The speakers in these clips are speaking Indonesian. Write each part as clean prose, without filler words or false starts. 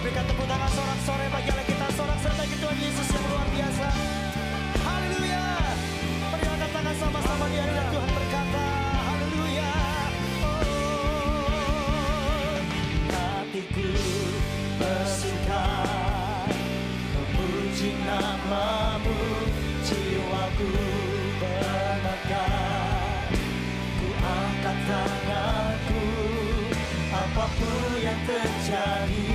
berikan tepuk tangan sorak-sorai bagi Allah kita, sorak-sorai bagi Tuhan Yesus yang luar biasa. Haleluya. Mari angkat tangan sama-sama di hadirat Tuhan berkata, haleluya. Oh, hatiku bersuka memuji nama-Mu, jiwaku bermegah. Ku angkat tanganku, apapun yang terjadi,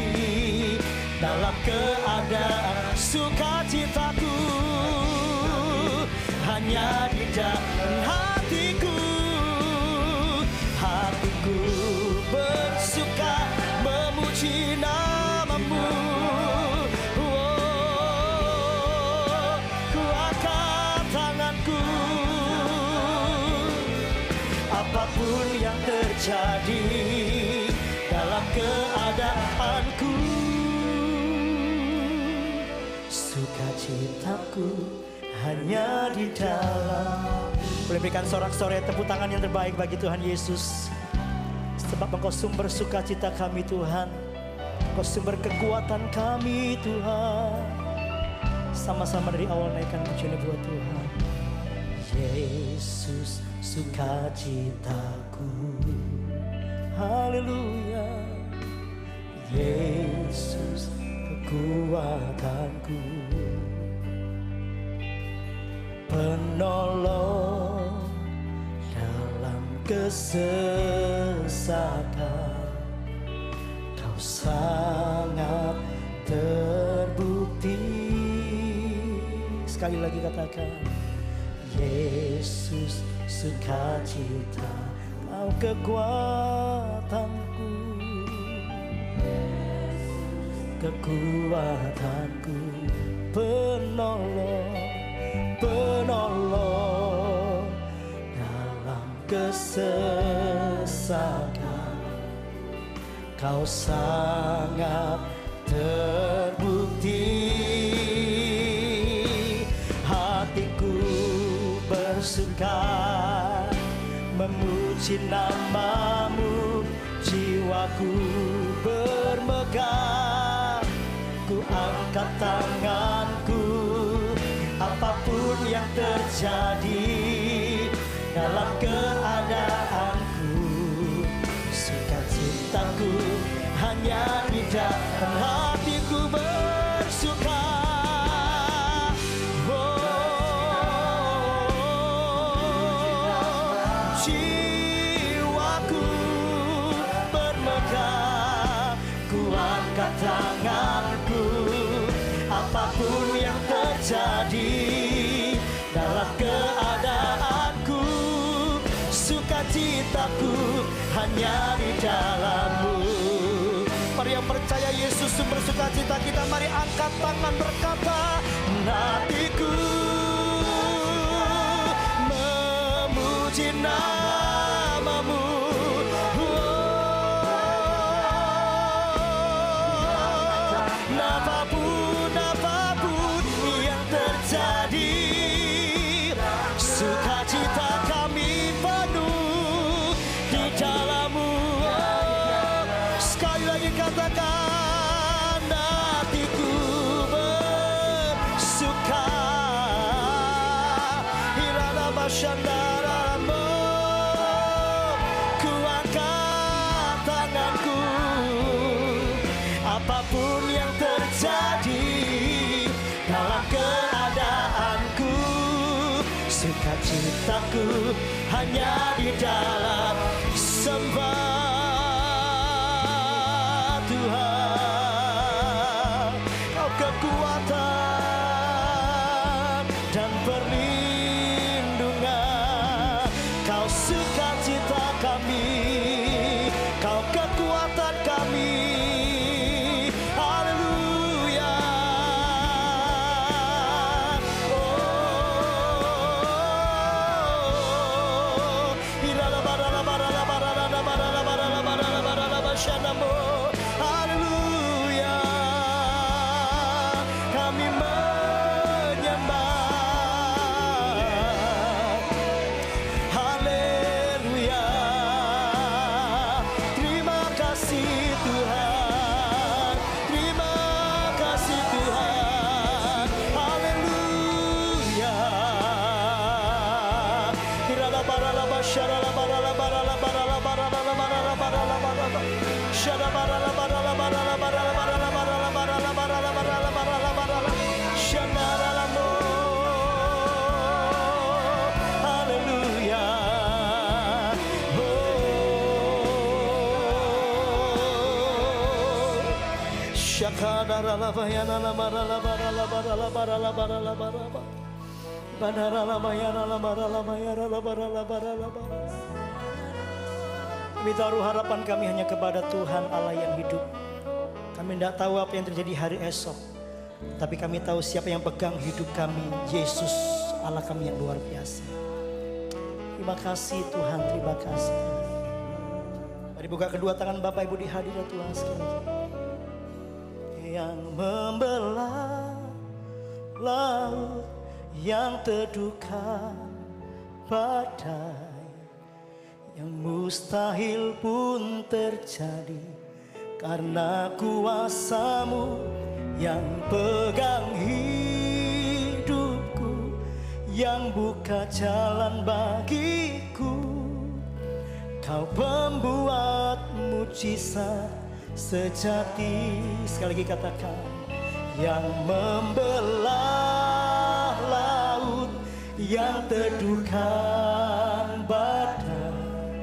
dalam keadaan sukacitaku hanya di dalam hatiku. Hatiku bersuka memuji nama-Mu. Oh, ku angkat tanganku, apapun yang terjadi dalam keadaanku, sukacitaku hanya di dalam. Boleh berikan sorak-sorai tepuk tangan yang terbaik bagi Tuhan Yesus. Sebab Engkau sumber sukacita kami Tuhan, Engkau sumber kekuatan kami Tuhan. Sama-sama dari awal naikkan pujian buat Tuhan. Yesus sukacitaku, haleluya. Yesus kekuatanku, penolong dalam kesesakan. Kau sangat terbukti. Sekali lagi katakan, Yesus sukacita, Kau kekuatanku, kekuatanku, penolong dalam kesesakan. Kau sangat terbukti. Hatiku bersuka memuji nama-Mu, jiwaku bermegah. Ku angkat tanganku, apapun yang terjadi dalam keadaanku, sukacitaku hanya di dalam hatiku bersuka. Jiwaku bermegah, ku angkat tanganku, apapun yang terjadi dalam keadaanku, sukacitaku hanya di dalam-Mu. Mari yang percaya Yesus sumber sukacita kita, mari angkat tangan berkata, hatiku memuji nama-Mu. Apapun yang terjadi, sukacita kami penuh di dalam-Mu. Sekali lagi katakan, hatiku bersuka. Hirana masyandaramu, ku angkat tanganku, apapun yang terjadi dalam keadaanku, sukacitaku hanya di dalam sembah Tuhan. Kau kekuatan dan perlindungan, Kau sukacita kami, Kau kekuatan kami. Haleluya, kami menyembah. Haleluya, Kami taruh harapan kami hanya kepada Tuhan Allah yang hidup. Kami tidak tahu apa yang terjadi hari esok, tapi kami tahu siapa yang pegang hidup kami, Yesus Allah kami yang luar biasa. Terima kasih Tuhan, terima kasih. Mari buka kedua tangan Bapak Ibu di hadirat Tuhan sekali lagi. Yang membelah laut, yang teduhkan badai, yang mustahil pun terjadi karena kuasa-Mu yang pegang hidupku, yang buka jalan bagiku. Kau pembuat mujizat sejati. Sekali lagi katakan, yang membelah laut, yang teduhkan badai,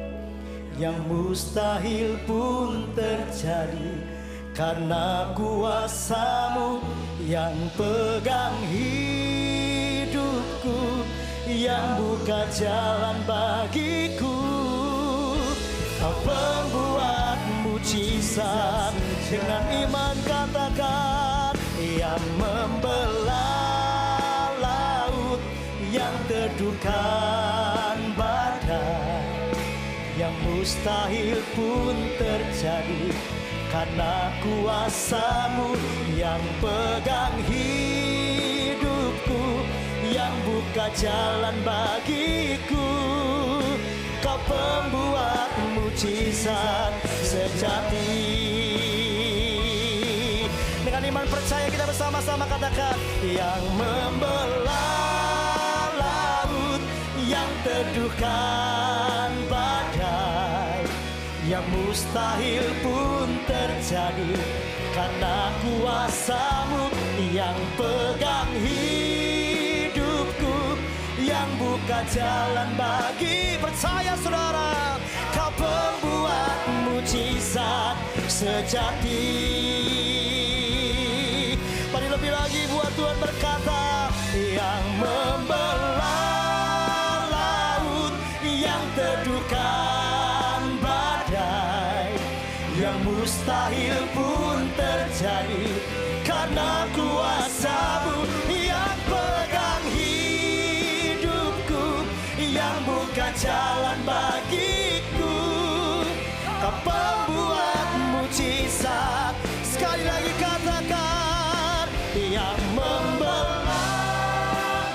yang mustahil pun terjadi karena kuasa-Mu yang pegang hidupku, yang buka jalan bagiku. Kau pembuat mujizat, dengan iman katakan, yang membelah laut, yang teduhkan badai, yang mustahil pun terjadi karena kuasa-Mu yang pegang hidupku, yang buka jalan bagiku. Kau pembuat mujizat sejati. Dengan iman percaya kita bersama-sama katakan, yang membelah laut, yang teduhkan badai, yang mustahil pun terjadi karena kuasa-Mu yang pegang hidupku, yang buka jalan bagi. Percaya saudara, Kau pembuat mujizat sejati. Mari lebih lagi buat Tuhan berkata, yang membelah laut, yang teduhkan badai, yang mustahil pun terjadi karena kuasa-Mu yang pegang hidupku, yang buka jalan bagiku. Kau pembuat mujizat. Sekali lagi katakan, yang membelah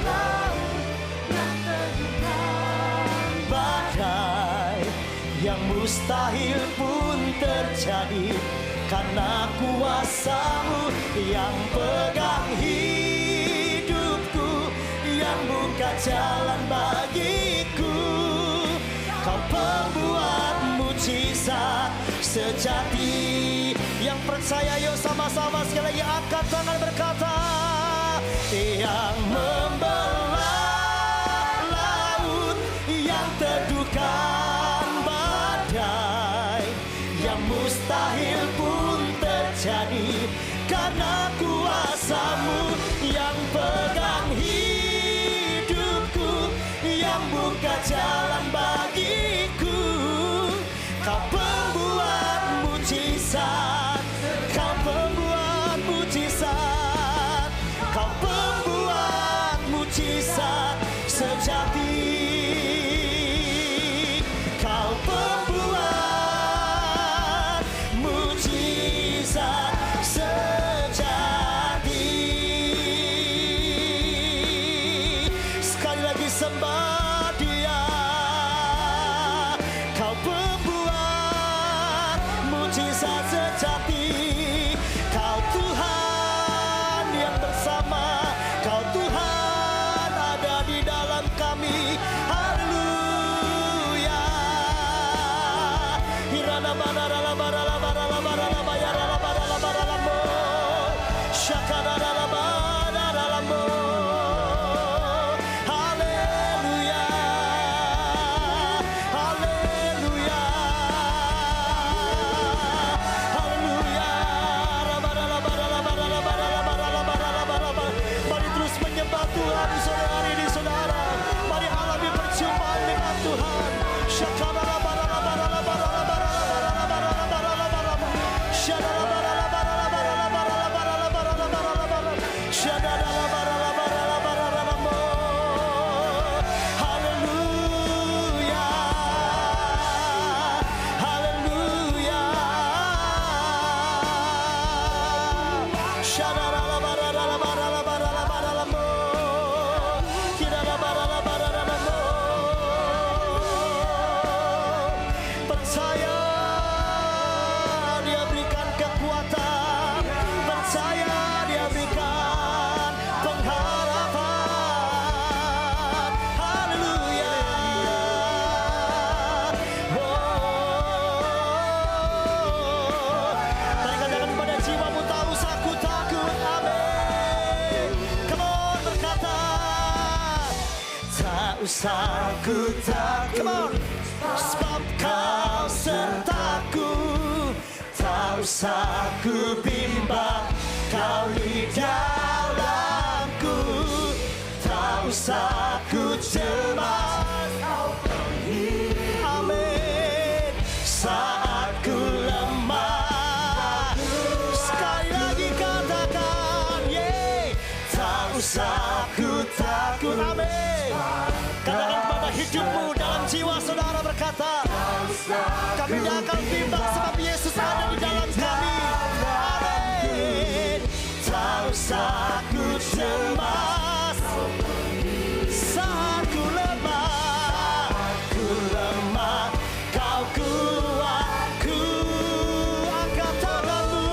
laut, yang teduhkan badai, yang mustahil pun terjadi karena kuasa-Mu yang pegang hidupku, yang buka jalan bagiku. Kau pembuat mujizat sejati. Yang percaya yuk sama-sama sekali lagi angkat tangan berkata, yang membelah laut, yang teduhkan badai, yang mustahil pun terjadi karena kuasa-Mu yang pegang hidupku, yang buka jalan bagiku. Kau pembuat mujizat, Kau pembuat mujizat, Kau pembuat usah ku takut. Come on. Sebab kau sertaku. Tak usah ku bimbang, kau di dalamku. Tak usah ku cemas, amin. Saat ku lemah, sekali lagi katakan, yeah. Tak usah ku takut, amin. Katakan kepada hidupmu, dalam jiwa saudara berkata, kami tidak akan bimbang sebab Yesus ada di dalam kami, amin. Tak usah ku cemas, saat ku lemah, kau kuat, ku angkat tanganmu,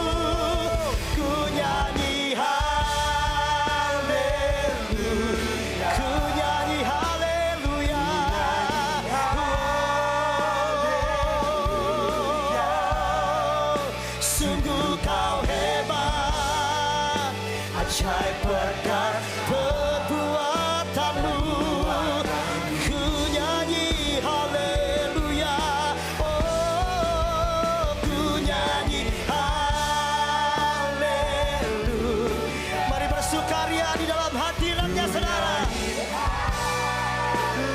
ku nyanyi haleluya, ku nyanyi haleluya. Sungguh kau hebat, ajaib berkat perbuatanmu. Ku nyanyi haleluya, oh ku nyanyi haleluya. Mari bersukaria di dalam hadiratnya saudara.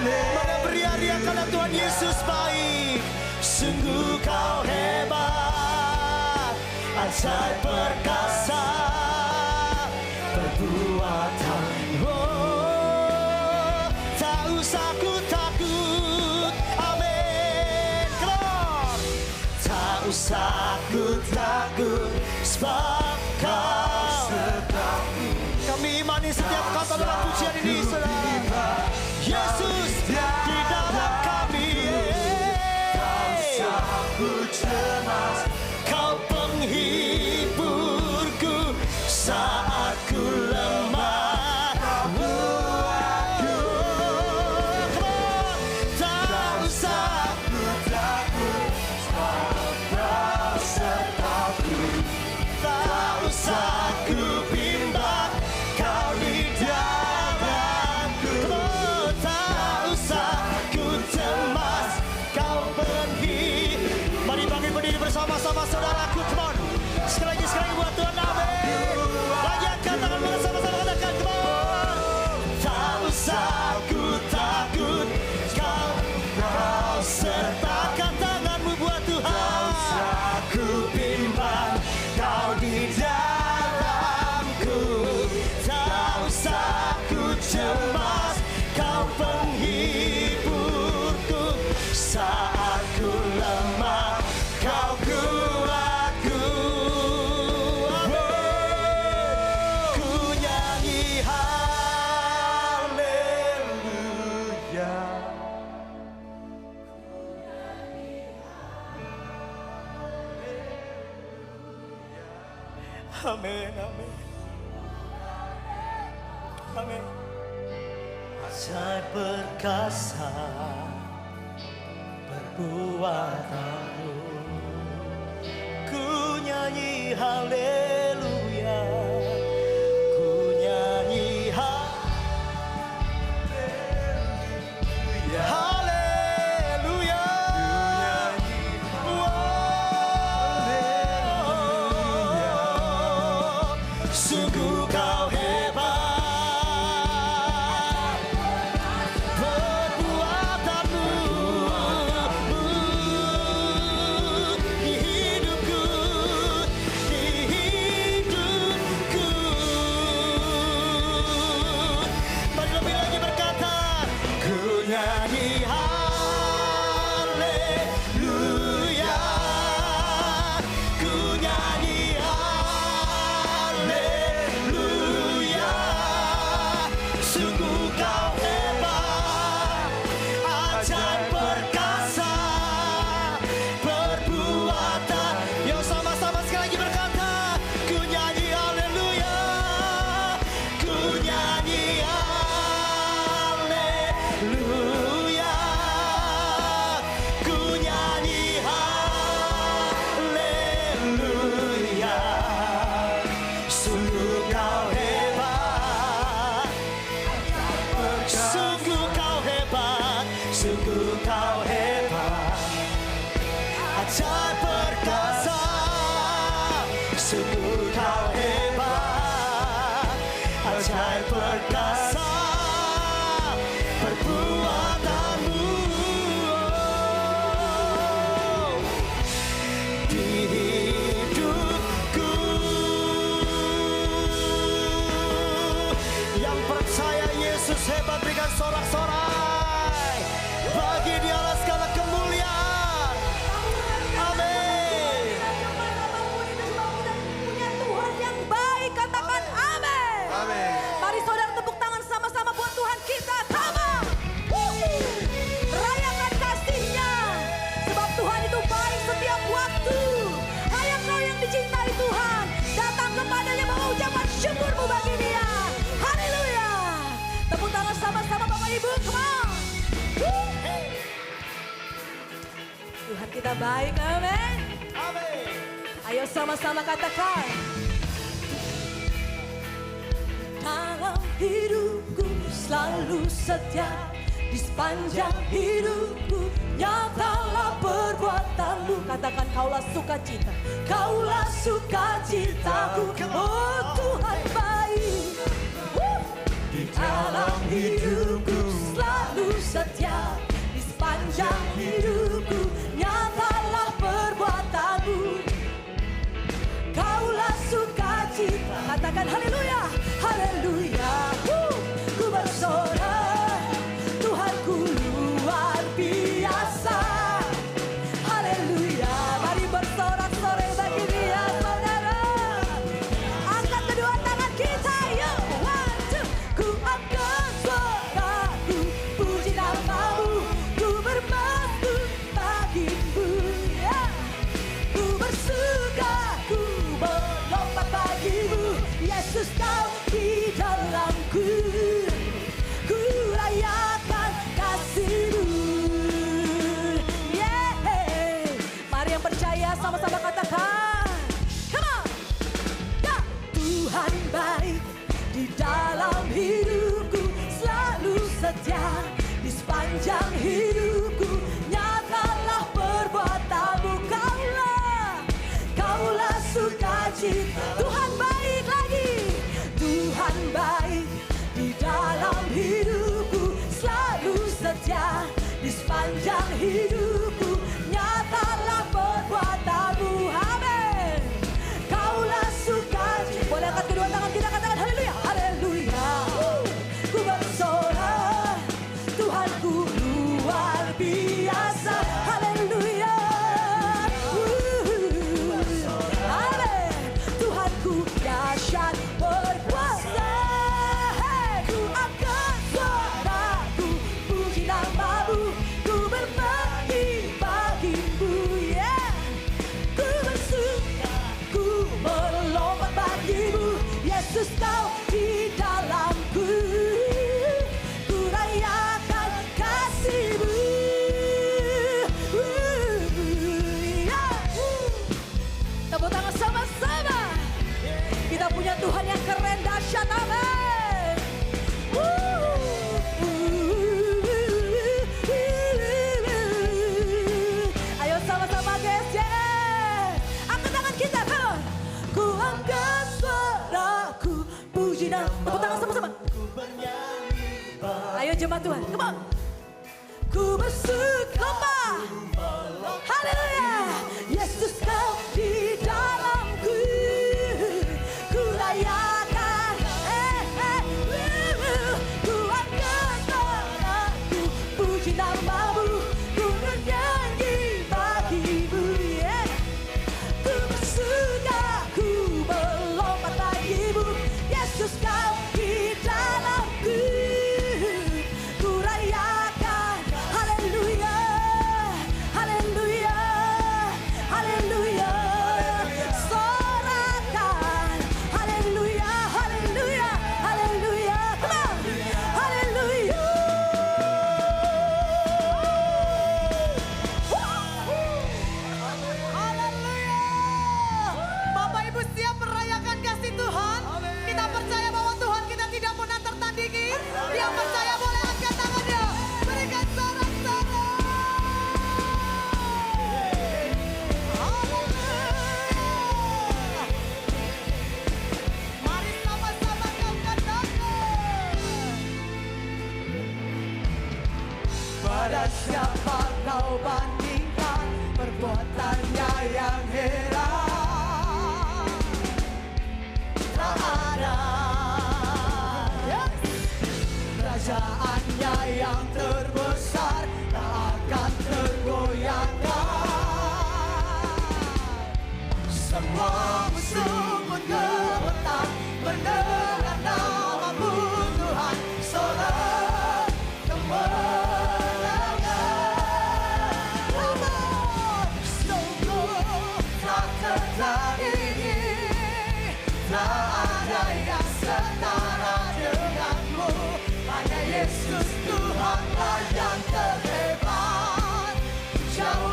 Mari beriaria karena Tuhan Yesus baik. Sungguh kau hebat, ajaib perkasa perbuatan. Oh, tak usah ku takut, amin. Come on. Tak usah ku takut, sebab kau sertaku. Kami imani setiap kata dalam pujian ini, saudara. Yesus di dalam kami. Tak usah ku cemas, kau penghiburku saat ku lemah. Tak usah ku takut, kau sertaku. Tak usah ku bimbang, kau di dalamku. Tak usah ku cemas, kau pergi. Mari bangkit berdiri bersama-sama saudaraku. Come on. Sekali lagi buat Tuhan, amin. Lagi angkat tangan bersama-sama, katakan come on. Tak usah ku takut, kau sertakan tanganmu buat Tuhan. Tak usah ku bimbang, kau di dalamku. Tak usah ku cemas, kau penghiburku saat ku lemah, kau kuatku, amin. Ku nyanyi haleluya. Amin, amin. Amin. Ajaib perkasa perbuatanmu. Ku nyanyi haleluya, ku nyanyi haleluya, haleluya. Wow. Sungguh kau hebat, perbuatanmu di hidupku, di ajaib perkasa, sungguh kau hebat, ajaib perkasa perbuatanmu. Di hidupku, yang percaya Yesus hebat berikan sorak-sorai, bagi Dialah segala kemuliaan. Amin. Punya Tuhan yang baik, katakan amin. Amin. Mari saudara tepuk tangan sama-sama buat Tuhan kita. Come on. Rayakan kasih-Nya, sebab Tuhan itu baik setiap waktu. Hai engkau yang dicintai Tuhan, datang kepadanya bawa ucapan syukurmu bagi Dia. Haleluya. Tepuk tangan sama-sama Bapak Ibu. Come on. Tuhan kita baik, amin. Amin. Ayo sama-sama katakan. Dalam hidupku selalu setia, di sepanjang hidupku nyatalah perbuatanmu. Katakan kaulah sukacita, kaulah sukacitaku. Oh Tuhan baik. Di dalam hidupku selalu setia, di sepanjang hidupku nyatalah perbuatanmu. Kaulah sukacita. Katakan haleluya, haleluya. Ku bersorak, Tuhanku luar biasa. Haleluya. Mari bersorak-sorai bagi Dia, saudara. Angkat kedua tangan kita, yuk. One, two. Ku angkat suaraku, puji namamu, ku bermadu bagimu. Yeah. Ku bersuka, ku melompat bagimu, Yesus kau di dalamku. Ku rayakan kasih-Mu. Yeah. Mari yang percaya sama-sama katakan. Come on. Ya. Tuhan baik di dalam hidupku, selalu setia di sepanjang hidupku. Nyatalah perbuatanmu, kaulah sukacita. Tuhan baik lagi. Tuhan baik di dalam hidupku, selalu setia di sepanjang hidupku. Nyatalah perbuatanmu, amin. Kaulah sukacita. Boleh angkat kedua tangan kita, katakan haleluya, haleluya. Ku bersorak, Tuhanku luar biasa. Haleluya. Amin. Tuhanku dahsyat berkuasa. Ku angkat suaraku, puji namamu, ku berbagi bagimu. Yeah. Ku bersuka, ku melompat bagimu, Yesus kau di dalamku. Ku rayakan kasih-Mu. Yeah. Tepuk tangan sama-sama. Kita punya Tuhan yang keren, dahsyat, amin. Ayo sama-sama guys, yeah. Angkat tangan kita, come on. Ku angkat suaraku, puji dan tepuk tangan sama-sama. Ayo jemaat Tuhan, come on. Ku bersuka, haleluya. Yesus kau di dalamku. Ku rayakan, ku angkat suaraku, puji namamu, ku bernyanyi bagimu. Yeah. Ku bersuka, ku melompat bagimu, Yesus kau di dalamku. Ku rayakan, haleluya.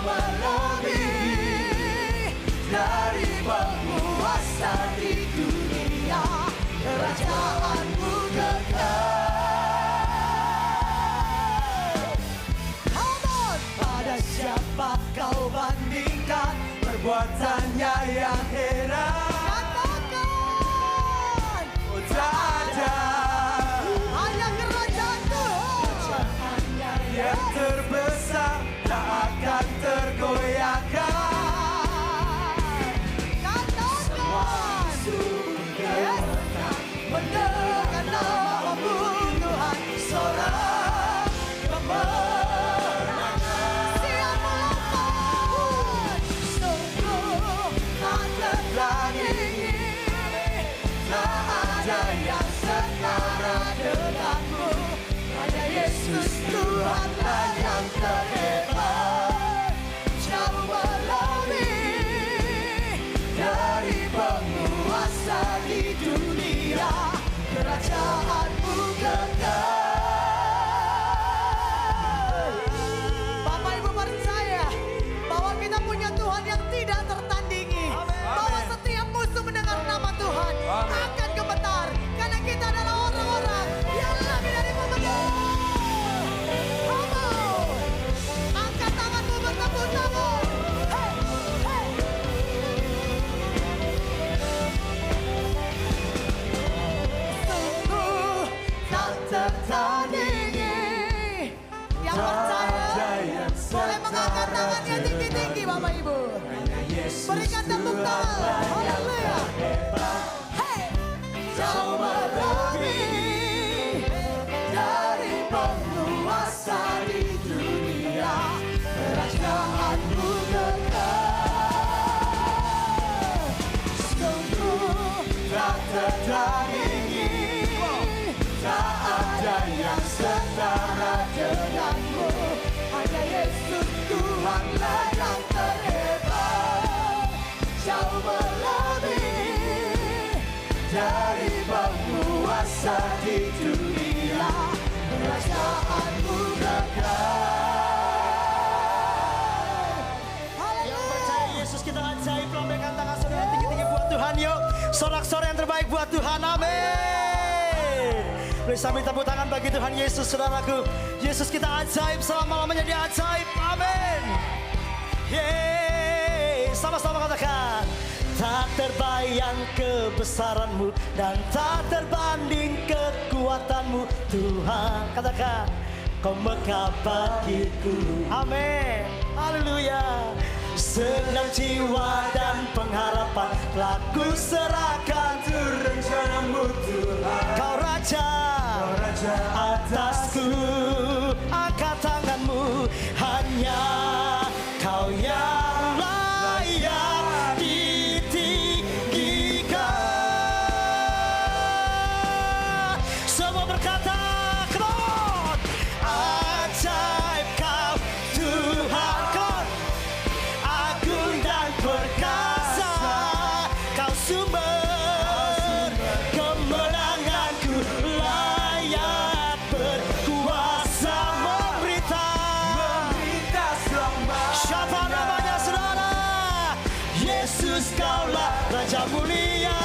melebihi dari penguasa di dunia, kerajaanmu kekal. Come on! Pada siapa kau bandingkan perbuatannya yang heran? Katakan! Oh, tak ada, hanya kerajaan Tuhan yang terbesar, tak akan tergoyahkan. Katakan! Yes. Mendengar namamu Tuhan, seorang pemenang. Siap melompat, sungguh tak tertandingi, tak ada yang setara denganmu. Hanya Yesus Tuhanlah yang terhebat, jauh melebihi dari penguasa di dunia, kerajaanmu kekal. Bapak Ibu percaya bahwa kita punya Tuhan yang tidak tertandingi, bahwa setiap musuh mendengar nama Tuhan akan gemetar, karena kita adalah orang-orang yang lebih dari pemenang. Come on, angkat tanganmu, bertepuk tangan. Hey, hey. Sungguh tak tertandingi. Yang percaya boleh mengangkat tangannya tinggi-tinggi, Bapak Ibu. Berikan tepuk tangan. Haleluya. Hey, jauh melebihi dari penguasa di dunia, kerajaanmu kekal. Sungguh tak tertandingi, tak ada yang setara denganmu. Hanya Yesus Tuhanlah yang terhebat, jauh melebihi dari penguasa di dunia, kerajaanmu kekal. Yang percaya Yesus kita ajaib, lambaikan tangan saudara tinggi-tinggi buat Tuhan yuk. Sorak-sorai yang terbaik buat Tuhan, amin. Boleh sambil tepuk tangan bagi Tuhan Yesus, saudaraku. Yesus kita ajaib, selama-lamanya dia ajaib, amin. Yeay, sama-sama katakan. Tak terbayang kebesaranmu dan tak terbanding kekuatanmu Tuhan. Katakan, kau mekar bagiku, amin. Haleluya. Segenap jiwa dan pengharapan telah ku serahkan untuk rencanamu Tuhan. Kau raja atasku, angkat tanganmu, hanya kau yang layak ditinggikan. Semua berkata, come on. Ajaib kau Tuhan, come on. Agung dan perkasa, kau sumber kemenanganku, layak berkuasa memerintah selama. Siapa namanya saudara? Yesus, kaulah Raja mulia.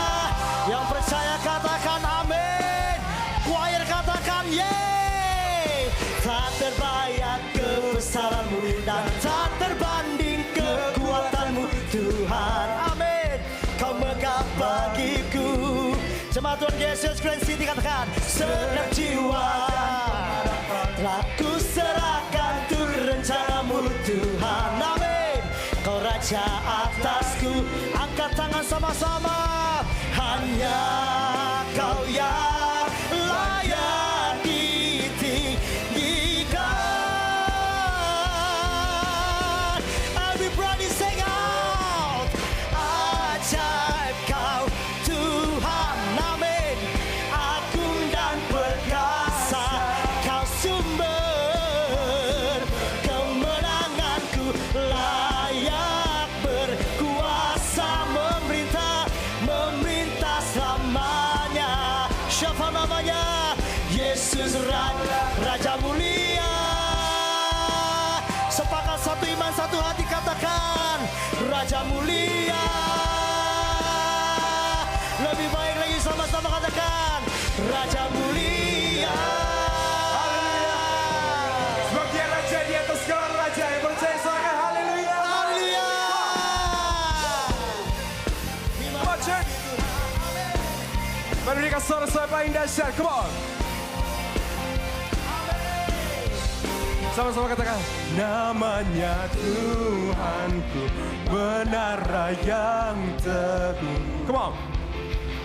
Yang percaya katakan amin. Choir katakan yeay. Tak terbayang kebesaranmu dan tak terbanding kekuatanmu Tuhan, amin. Kau megah bagiku. Jemaat Tuhan Yesus Grand City katakan, segenap jiwa telah ku serahkan untuk rencanamu Tuhan, amin. Kau raja atasku, angkat tangan sama-sama. Hanya kau yang layak ditinggikan. Everybody sing out. Ajaib kau Tuhan, amin. Agung dan perkasa, kau sumber kemenanganku, layak berkuasa memerintah selamanya. Berikan suara-suara paling dahsyat. Come on. Sama-sama katakan. Namanya Tuhanku, benar yang teguh. Come on.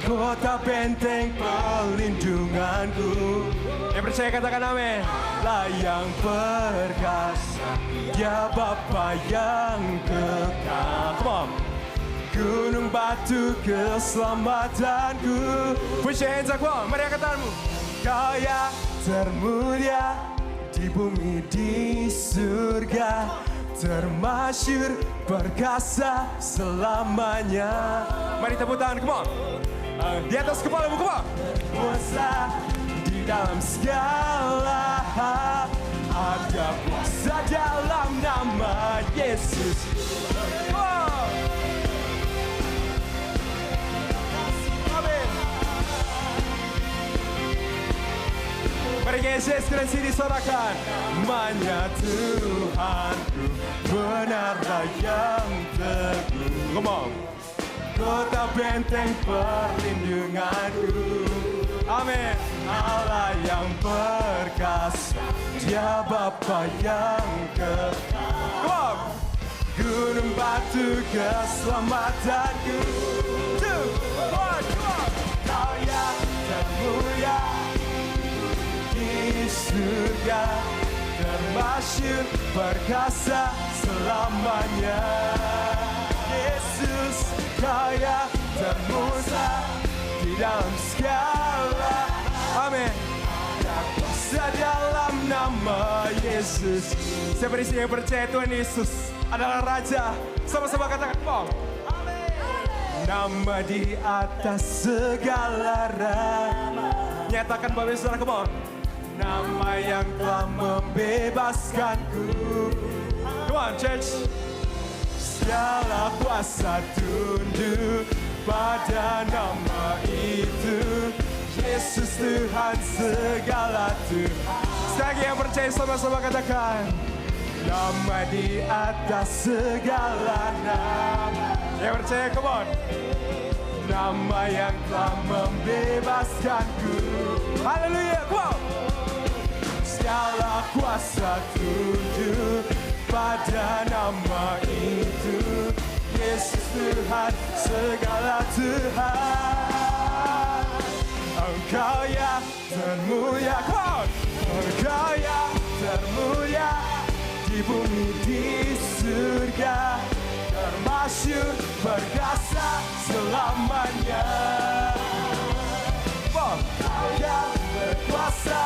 Kota benteng perlindunganku. Yang percaya katakan amin. Lah yang perkasa, Dia Bapa yang kekal. Come on. Gunung batu keselamatanku. Push your hands up, come on. Mari angkat tanganmu. Kau yang termulia di bumi di surga, termasyur perkasa selamanya. Mari tepuk tangan, come on. Di atas kepalamu, come on. Kuasa di dalam segala hal, ada kuasa dalam nama Yesus. Come on. Amin. Mari Yesus kalian sini sorakan. Namanya Tuhanku, benarlah yang teguh. Come on. Kota benteng perlindunganku. Amin. Allah yang perkasa, Dia Bapa yang kekal. Come on. Gunung batu keselamatanku. 2, 1, come on. Kau yang termulia di surga, termasyur perkasa selamanya. Yesus, Kau yang termulia di dalam segala. Amin. Ada kuasa dalam nama Yesus. Siapa di sini yang percaya Tuhan Yesus adalah Raja? Sama-sama katakan, Bang. Nama di atas segala nama. Nyatakan Bapak Saudara, come on. Nama yang telah membebaskanku. Come on, church. Segala kuasa tunduk pada nama itu. Yesus Tuhan segala Tuhan. Sekali lagi yang percaya sama-sama katakan. Nama di atas segala nama. Yang percaya, come on. Nama yang telah membebaskanku. Haleluya, come on. Segala kuasa tunduk pada nama itu. Yesus Tuhan segala Tuhan. Engkau yang termulia, come on. Engkau yang termulia di bumi di surga, termasyur perkasa selamanya. Engkau yang berkuasa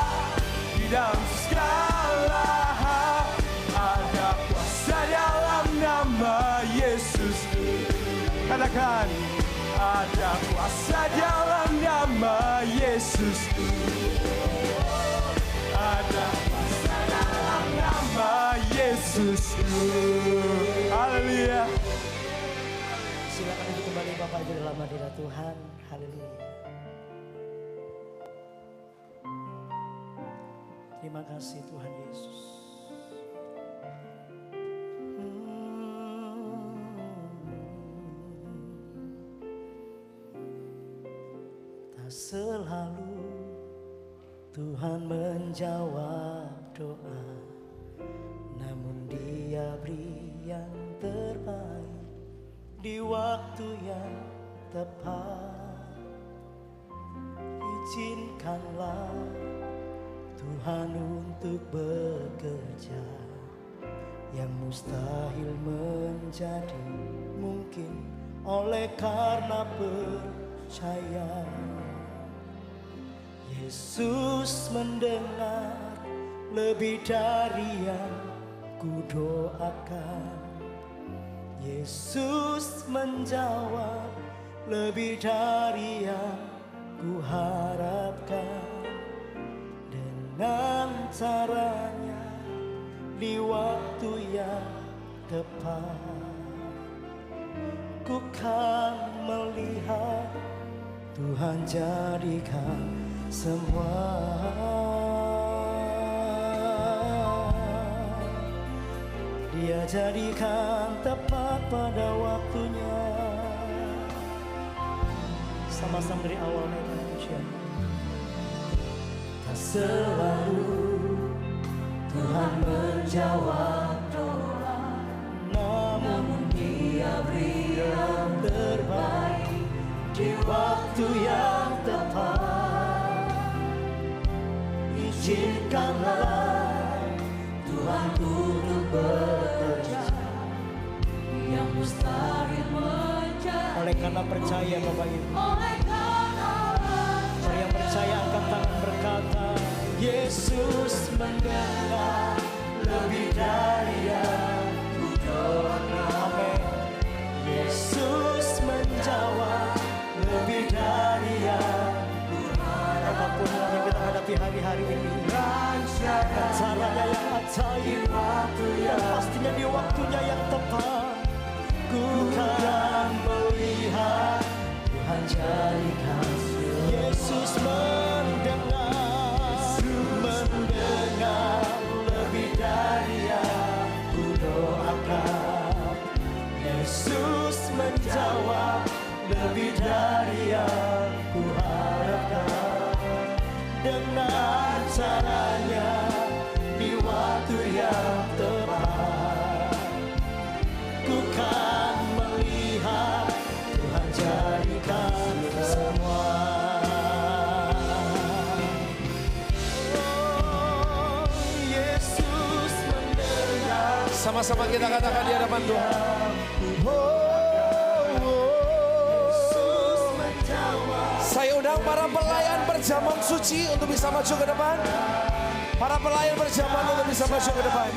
di dalam segala hal, ada kuasa dalam nama Yesus. Katakan, ada kuasa dalam nama Yesus. Ada kuasa dalam nama Yesus. Haleluya. Silakan duduk kembali Bapak Ibu dalam hadirat Tuhan. Haleluya. Terima kasih Tuhan Yesus. Tak selalu Tuhan menjawab doa, namun Dia beri yang terbaik di waktu yang tepat. Izinkanlah Tuhan untuk bekerja, yang mustahil menjadi mungkin oleh karena percaya. Yesus mendengar lebih dari yang ku doakan. Yesus menjawab lebih dari yang ku harapkan. Dengan caranya di waktu yang tepat, ku kan melihat Tuhan jadikan semua. Dia jadikan tepat pada waktunya. Sama-sama dari awalnya. pujian. Tak selalu Tuhan menjawab doa, namun Dia beri yang terbaik di waktu yang tepat. Izinkanlah Tuhan untuk bekerja yang mustahil menjadi. Oleh karena percaya Bapak Ibu, Oleh karena orang yang percaya angkat tangan berkata, Yesus mendengar lebih dari yang kudoakan. amin. Yesus menjawab lebih dari yang Apapun yang kita hadapi hari-hari ini, caranya yang ajaib, dan pastinya di waktunya yang tepat. ku kan melihat Tuhan jadikan. Yesus mendengar lebih dari yang kudoakan. Yesus menjawab lebih dari yang kuharapkan. Dengan caranya di waktu yang tepat, ku kan melihat Tuhan jadikan semua. Oh, Yesus mendengar. Sama-sama kita katakan di hadapan Tuhan. Yesus menjawab. Saya undang para pelayan berjaman suci untuk bisa maju ke depan. Para pelayan berjaman untuk bisa maju ke depan.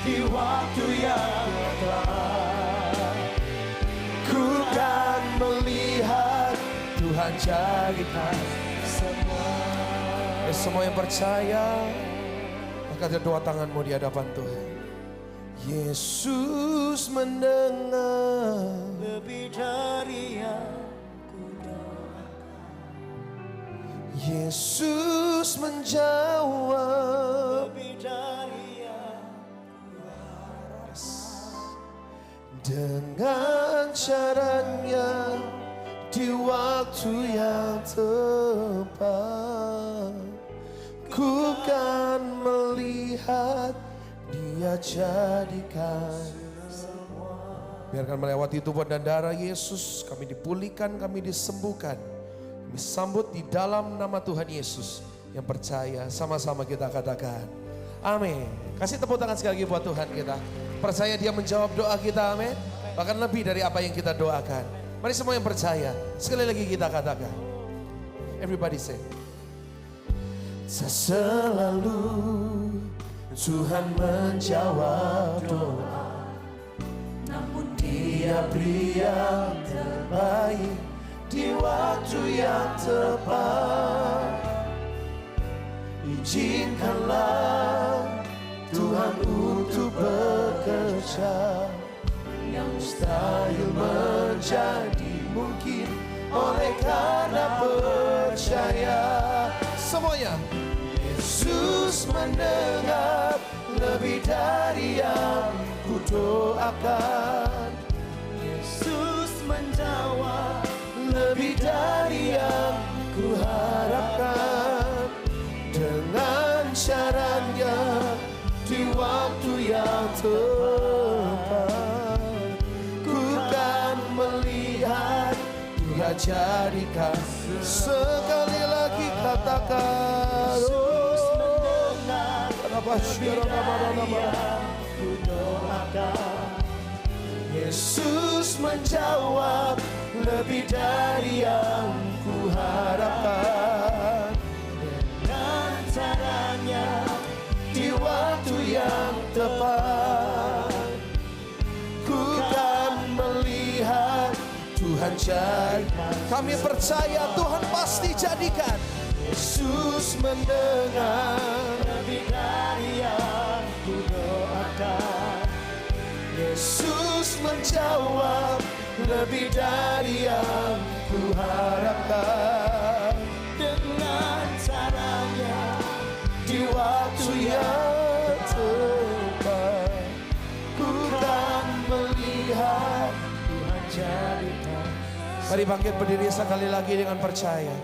Di waktu yang tepat, ku kan melihat Tuhan jadikan semua. Semua yang percaya, angkat kedua tanganmu di hadapan Tuhan. Yesus mendengar Lebih dari yang Yesus menjawab lebih dari yang dengan caranya di waktu yang tepat. Ku kan melihat Dia jadikan. Biarkan melewati tubuh dan darah Yesus, kami dipulihkan, kami disembuhkan. Kami sambut di dalam nama Tuhan Yesus. Yang percaya, sama-sama kita katakan amin. Kasih tepuk tangan sekali lagi buat Tuhan kita. Percaya Dia menjawab doa kita, amin. Bahkan lebih dari apa yang kita doakan. Mari semua yang percaya, sekali lagi kita katakan. Everybody say. selalu Tuhan menjawab doa, namun Dia beri yang terbaik di waktu yang tepat. Izinkanlah Tuhan untuk bekerja yang mustahil menjadi mungkin oleh karena percaya. Semuanya. Yesus mendengar lebih dari yang kudoakan. Yesus menjawab lebih dari yang kuharapkan. Dengan caranya di waktu yang tepat, ku kan melihat Dia jadikan. Sekali lagi katakan. Yesus mendengar lebih dari yang kudoakan. Yesus menjawab lebih dari yang kuharapkan. Dengan caranya di waktu yang tepat, ku kan melihat Tuhan jadikan. Kami percaya Tuhan pasti jadikan. Yesus mendengar lebih dari yang kudoakan. Yesus menjawab lebih dari yang kuharapkan. Dengan caranya di waktu yang tepat, ku kan melihat Tuhan jadikan. Mari bangkit berdiri sekali lagi dengan percaya.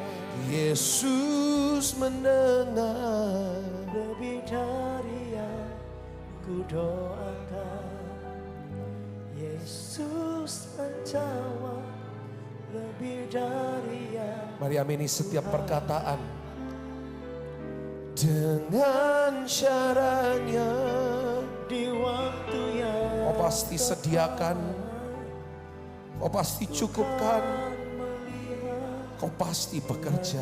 Yesus mendengar. Lebih dari yang ku doakan, Yesus menjawab. Lebih dari yang. Mari amini setiap perkataan dengan caranya. Di waktu yang Kau pasti sediakan, kau pasti cukupkan, kau pasti bekerja.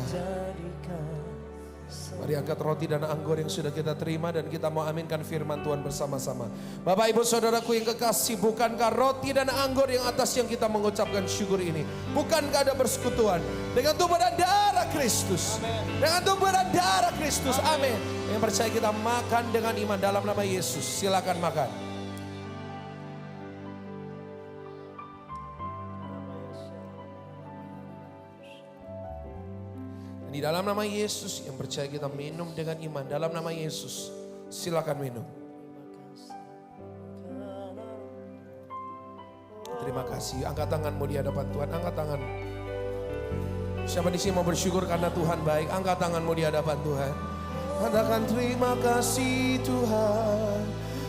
Mari angkat roti dan anggur yang sudah kita terima dan kita mau aminkan firman Tuhan bersama-sama. Bapak ibu saudaraku yang kekasih, bukankah roti dan anggur yang atas yang kita mengucapkan syukur ini, bukankah ada persekutuan dengan tubuh dan darah Kristus? Dengan tubuh dan darah Kristus, amin. Yang percaya kita makan dengan iman dalam nama Yesus. Silakan makan. Di dalam nama Yesus, yang percaya kita minum dengan iman dalam nama Yesus. Silakan minum. Terima kasih. Angkat tanganmu di hadapan Tuhan. Angkat tangan. Siapa di sini mau bersyukur karena Tuhan baik? Angkat tanganmu di hadapan Tuhan. Katakan terima kasih Tuhan.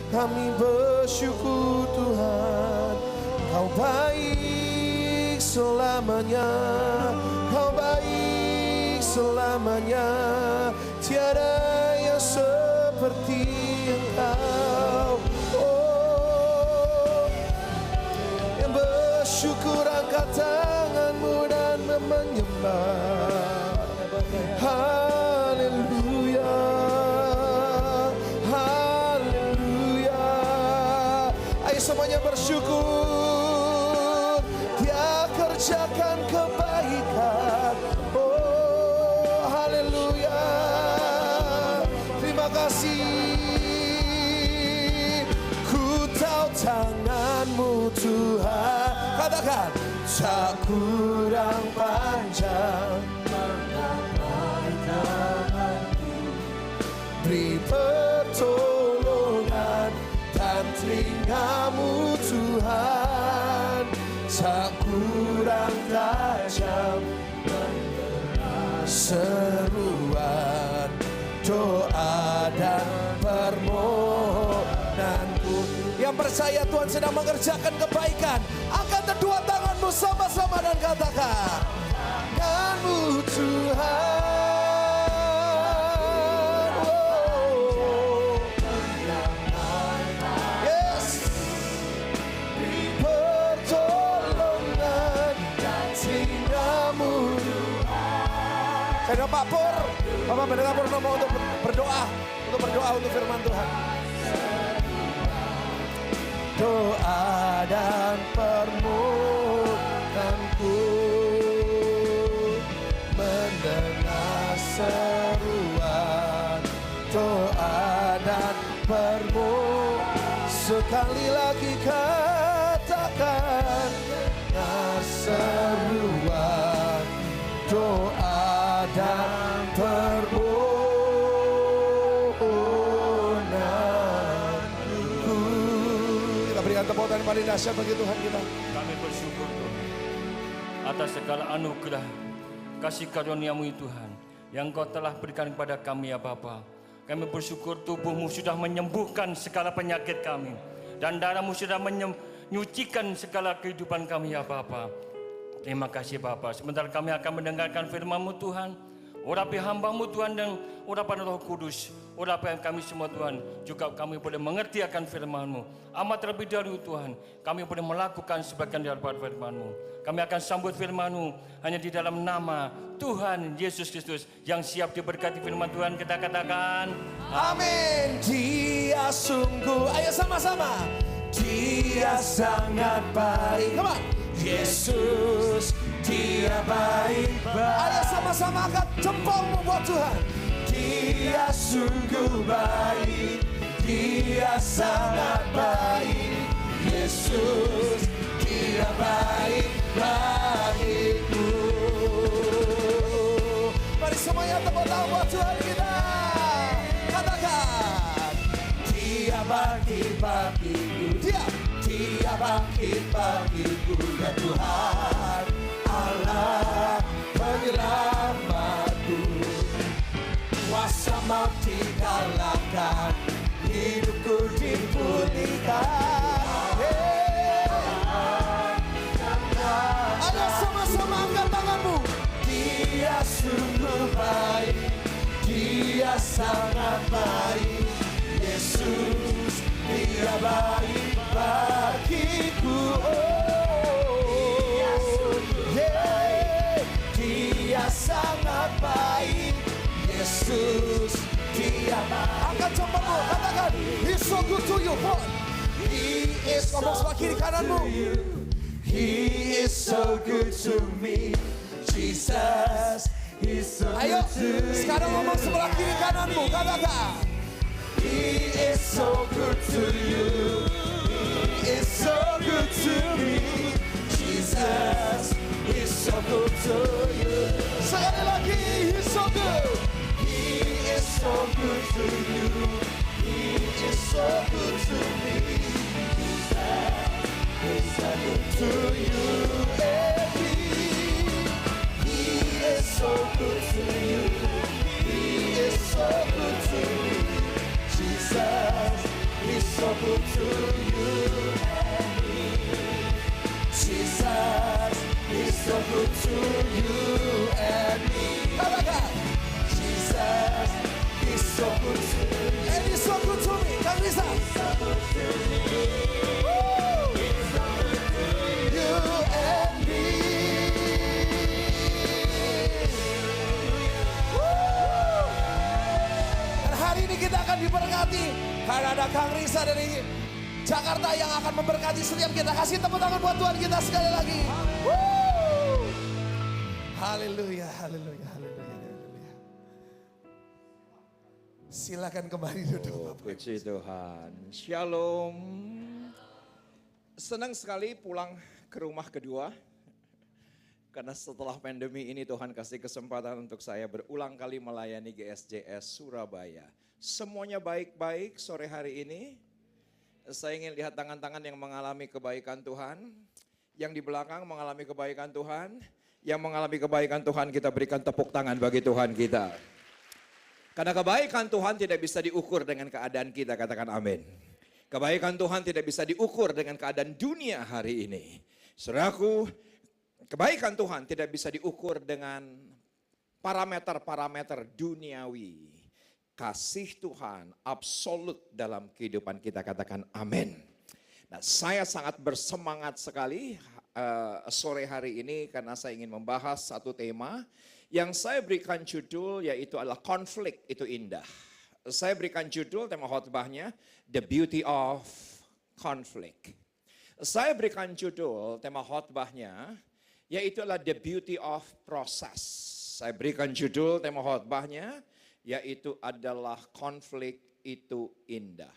Kami bersyukur Tuhan. Kau baik selamanya. Kau baik selamanya, tiada yang seperti Engkau. Oh, yang bersyukur angkat tanganmu dan menyembah. Haleluya, haleluya. Ayo semuanya bersyukur. Dia kerjakan kebaikan. Terima kasih. Ku tahu tanganmu Tuhan. Katakan, tak kurang panjang menggapai tanganku. Beri pertolongan dan telingamu Tuhan. Tak kurang tajam mendengar seruan doa dan permohonanku. Yang percaya Tuhan sedang mengerjakan kebaikan, angkat kedua tanganmu sama-sama dan katakan, tanganmu Tuhan. Oh. Yes. Beri pertolongan dan telingamu. Karena Pak Pur, Bapak mendengar Purnomo untuk berdoa untuk firman Tuhan. Doa dan permohonanku, mendengar seruan doa dan permohonan. Sekali lagi katakan, mendengar seruan doa dan permohonanku. Kita berikan tepuk tangan paling dahsyat bagi Tuhan kita. Kami bersyukur Tuhan atas segala anugerah kasih karunia-Mu Tuhan yang Kau telah berikan kepada kami ya Bapa. Kami bersyukur tubuh-Mu sudah menyembuhkan segala penyakit kami dan darah-Mu sudah menyucikan segala kehidupan kami ya Bapa. Terima kasih Bapa. Sebentar kami akan mendengarkan firman-Mu Tuhan. Urapi hamba-Mu Tuhan dan urapan Roh Kudus. Urapi kami semua Tuhan. Juga kami boleh mengerti akan firman-Mu. Amat terlebih dahulu Tuhan, kami boleh melakukan sebagian daripada firman-Mu. Kami akan sambut firman-Mu hanya di dalam nama Tuhan Yesus Kristus yang siap diberkati firman Tuhan. Kita katakan amin. Dia sungguh, ayo sama-sama. Dia sangat baik. Come on. Yesus, Dia baik. Ayo sama-sama angkat jempolmu buat Tuhan. Dia sungguh baik. Dia sangat baik. Yesus, Dia baik bagiku. Mari semuanya tepuk tangan buat Tuhan kita. Katakan, Dia bangkit bagiku. Dia bangkit bagiku. Ya Tuhan Allah penyelamat. sangat baik. Yesus, Dia baik bagiku. Dia sangat baik. Yesus, Dia baik. Angkat jempolmu, katakan, He's so good to you, Lord. He is, ngomong sebelah kiri kananmu. He is so good to me. Jesus is so good to me. Sekarang ngomong sebelah kiri kananmu, katakan, He is so good to you. He is so good to me. Jesus is so good to you. Sekali lagi, He's so good. He is so good to you. He is so good to me. Jesus is so good to you and me. He is so good to you. He is so good to me. Jesus is so good to you and me. Jesus is so good to you and me. Jesus is so good to you. And He's so good to me. Kang Risa. So good to me. You and me. Dan hari ini kita akan diberkati karena ada Kang Risa dari Jakarta yang akan memberkati setiap kita. Kasih tepuk tangan buat Tuhan kita sekali lagi. Haleluya, haleluya, haleluya, haleluya. Silakan kembali duduk. Puji Tuhan. Shalom. Senang sekali pulang ke rumah kedua. Karena setelah pandemi ini Tuhan kasih kesempatan untuk saya berulang kali melayani GSJS Surabaya. Semuanya baik-baik sore hari ini. Saya ingin lihat tangan-tangan yang mengalami kebaikan Tuhan. Yang di belakang mengalami kebaikan Tuhan. Yang mengalami kebaikan Tuhan, kita berikan tepuk tangan bagi Tuhan kita. Karena kebaikan Tuhan tidak bisa diukur dengan keadaan kita, katakan amin. Kebaikan Tuhan tidak bisa diukur dengan keadaan dunia hari ini. Saudaraku, kebaikan Tuhan tidak bisa diukur dengan parameter-parameter duniawi. Kasih Tuhan absolut dalam kehidupan kita, katakan amin. Nah, saya sangat bersemangat sekali sore hari ini karena saya ingin membahas satu tema yang saya berikan judul yaitu adalah konflik itu indah. Saya berikan judul tema khotbahnya The Beauty of Conflict. Saya berikan judul tema khotbahnya yaitu adalah The Beauty of Process. Saya berikan judul tema khotbahnya yaitu adalah konflik itu indah.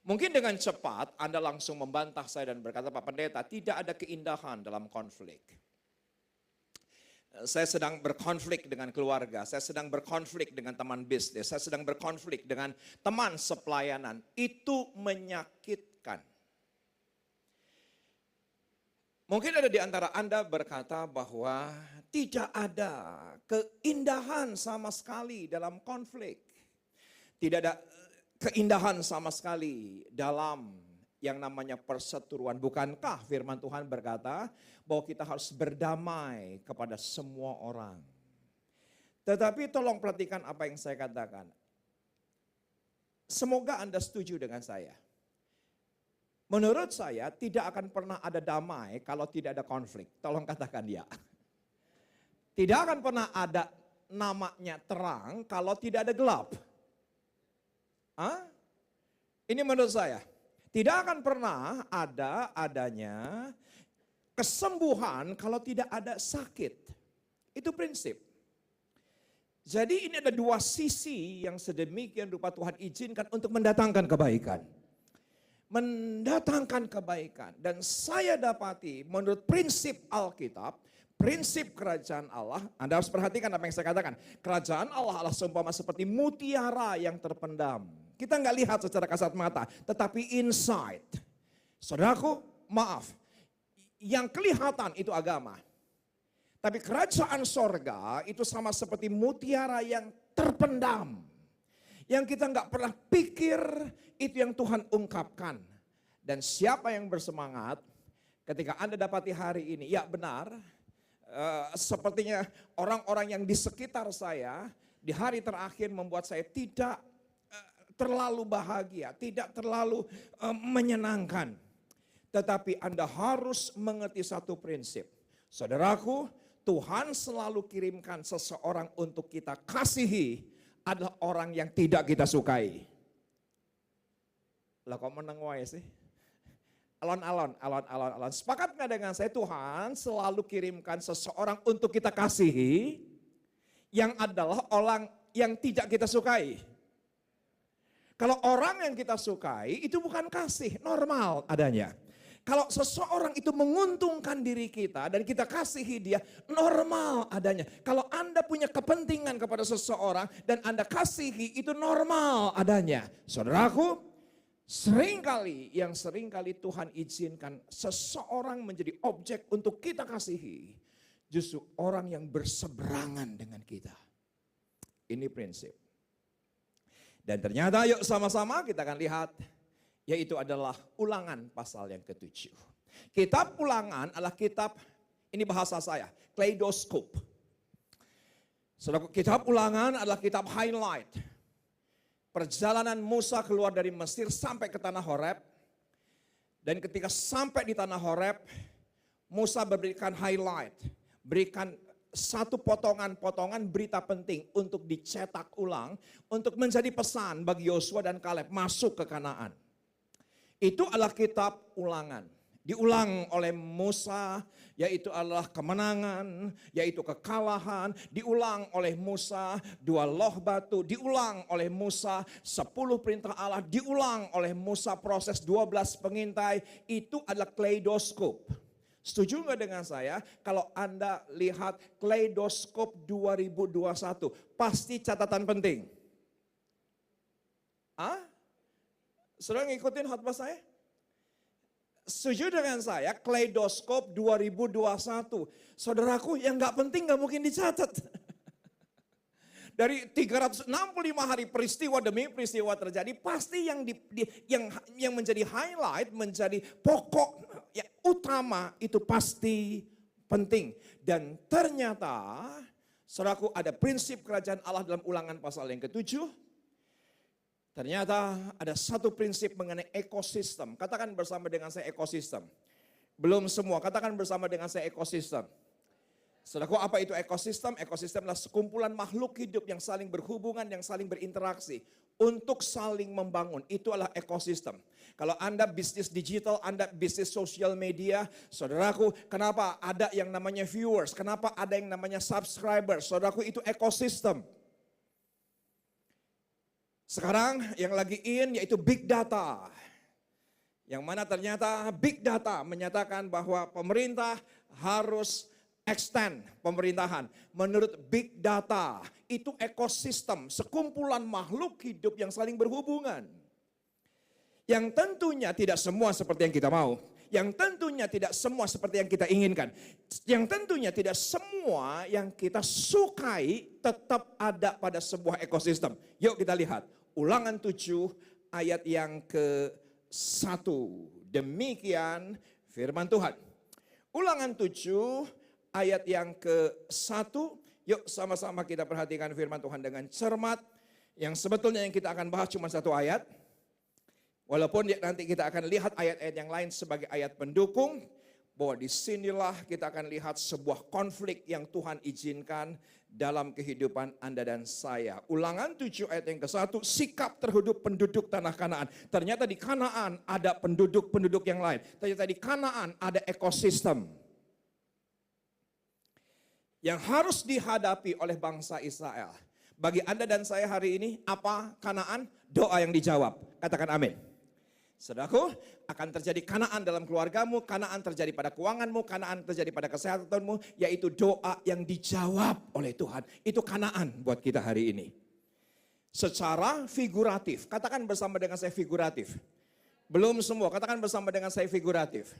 Mungkin dengan cepat Anda langsung membantah saya dan berkata, Pak Pendeta, tidak ada keindahan dalam konflik. Saya sedang berkonflik dengan keluarga, saya sedang berkonflik dengan teman bisnis, saya sedang berkonflik dengan teman sepelayanan. Itu menyakitkan. Mungkin ada di antara Anda berkata bahwa tidak ada keindahan sama sekali dalam konflik. Tidak ada keindahan sama sekali dalam yang namanya perseteruan. Bukankah firman Tuhan berkata bahwa kita harus berdamai kepada semua orang. Tetapi tolong perhatikan apa yang saya katakan. Semoga Anda setuju dengan saya. Menurut saya tidak akan pernah ada damai kalau tidak ada konflik. Tolong katakan ya. Tidak akan pernah ada namanya terang kalau tidak ada gelap. Ini menurut saya. Tidak akan pernah adanya kesembuhan kalau tidak ada sakit. Itu prinsip. Jadi ini ada dua sisi yang sedemikian rupa Tuhan izinkan untuk mendatangkan kebaikan. Mendatangkan kebaikan. Dan saya dapati menurut prinsip Alkitab, prinsip kerajaan Allah, Anda harus perhatikan apa yang saya katakan. Kerajaan Allah adalah seumpama seperti mutiara yang terpendam. Kita nggak lihat secara kasat mata, tetapi inside. Saudaraku, maaf. Yang kelihatan itu agama. Tapi kerajaan sorga itu sama seperti mutiara yang terpendam. Yang kita nggak pernah pikir itu yang Tuhan ungkapkan. Dan siapa yang bersemangat ketika Anda dapati hari ini, ya benar. Sepertinya orang-orang yang di sekitar saya di hari terakhir membuat saya tidak terlalu bahagia, tidak terlalu menyenangkan. Tetapi Anda harus mengerti satu prinsip. Saudaraku, Tuhan selalu kirimkan seseorang untuk kita kasihi adalah orang yang tidak kita sukai. Lah kok meneng wae sih? Alon-alon. Sepakat nggak dengan saya? Tuhan selalu kirimkan seseorang untuk kita kasihi yang adalah orang yang tidak kita sukai. Kalau orang yang kita sukai itu bukan kasih, normal adanya. Kalau seseorang itu menguntungkan diri kita dan kita kasihi dia, normal adanya. Kalau Anda punya kepentingan kepada seseorang dan Anda kasihi, itu normal adanya. Saudaraku, seringkali Tuhan izinkan seseorang menjadi objek untuk kita kasihi, justru orang yang berseberangan dengan kita. Ini prinsip. Dan ternyata yuk sama-sama kita akan lihat, yaitu adalah Ulangan pasal yang ke-7. Kitab Ulangan adalah kitab, ini bahasa saya, kaleidoskop. Kitab Ulangan adalah kitab highlight. Perjalanan Musa keluar dari Mesir sampai ke Tanah Horeb. Dan ketika sampai di Tanah Horeb, Musa berikan highlight, berikan satu potongan-potongan berita penting untuk dicetak ulang, untuk menjadi pesan bagi Yosua dan Kaleb masuk ke Kanaan. Itu adalah kitab Ulangan. Diulang oleh Musa, yaitu adalah kemenangan, yaitu kekalahan. Diulang oleh Musa 2 loh batu, diulang oleh Musa 10 perintah Allah, diulang oleh Musa proses 12 pengintai. Itu adalah kaleidoskop. Setuju nggak dengan saya? Kalau Anda lihat kaleidoskop 2021, pasti catatan penting. Saudara ngikutin khotbah saya? Setuju dengan saya, kaleidoskop 2021. Saudaraku, yang nggak penting nggak mungkin dicatat. Dari 365 hari peristiwa demi peristiwa terjadi, pasti yang menjadi highlight, menjadi pokok, yang utama itu pasti penting. Dan ternyata, saudaraku, ada prinsip kerajaan Allah dalam Ulangan pasal yang ke-7. Ternyata ada satu prinsip mengenai ekosistem. Katakan bersama dengan saya ekosistem. Belum semua, katakan bersama dengan saya ekosistem. Saudaraku, apa itu ekosistem? Ekosistem adalah sekumpulan makhluk hidup yang saling berhubungan, yang saling berinteraksi untuk saling membangun. Itu adalah ekosistem. Kalau Anda bisnis digital, Anda bisnis sosial media, saudaraku, kenapa ada yang namanya viewers? Kenapa ada yang namanya subscribers? Saudaraku, itu ekosistem. Sekarang yang lagi yaitu big data. Yang mana ternyata big data menyatakan bahwa pemerintah harus extend pemerintahan. Menurut big data, itu ekosistem, sekumpulan makhluk hidup yang saling berhubungan. Yang tentunya tidak semua seperti yang kita mau. Yang tentunya tidak semua seperti yang kita inginkan. Yang tentunya tidak semua yang kita sukai tetap ada pada sebuah ekosistem. Yuk kita lihat. Ulangan 7 ayat yang ke-1. Demikian firman Tuhan. Ulangan 7 ayat yang ke-1, yuk sama-sama kita perhatikan firman Tuhan dengan cermat. Yang sebetulnya yang kita akan bahas cuma 1 ayat. Walaupun nanti kita akan lihat ayat-ayat yang lain sebagai ayat pendukung. Bahwa disinilah kita akan lihat sebuah konflik yang Tuhan izinkan dalam kehidupan Anda dan saya. Ulangan 7 ayat yang ke-1, sikap terhadap penduduk tanah Kanaan. Ternyata di Kanaan ada penduduk-penduduk yang lain. Ternyata di Kanaan ada ekosistem yang harus dihadapi oleh bangsa Israel. Bagi Anda dan saya hari ini, apa Kanaan? Doa yang dijawab. Katakan amin. Saudaraku, akan terjadi Kanaan dalam keluargamu, Kanaan terjadi pada keuanganmu, Kanaan terjadi pada kesehatanmu, yaitu doa yang dijawab oleh Tuhan. Itu Kanaan buat kita hari ini. Secara figuratif, katakan bersama dengan saya figuratif. Belum semua, katakan bersama dengan saya figuratif.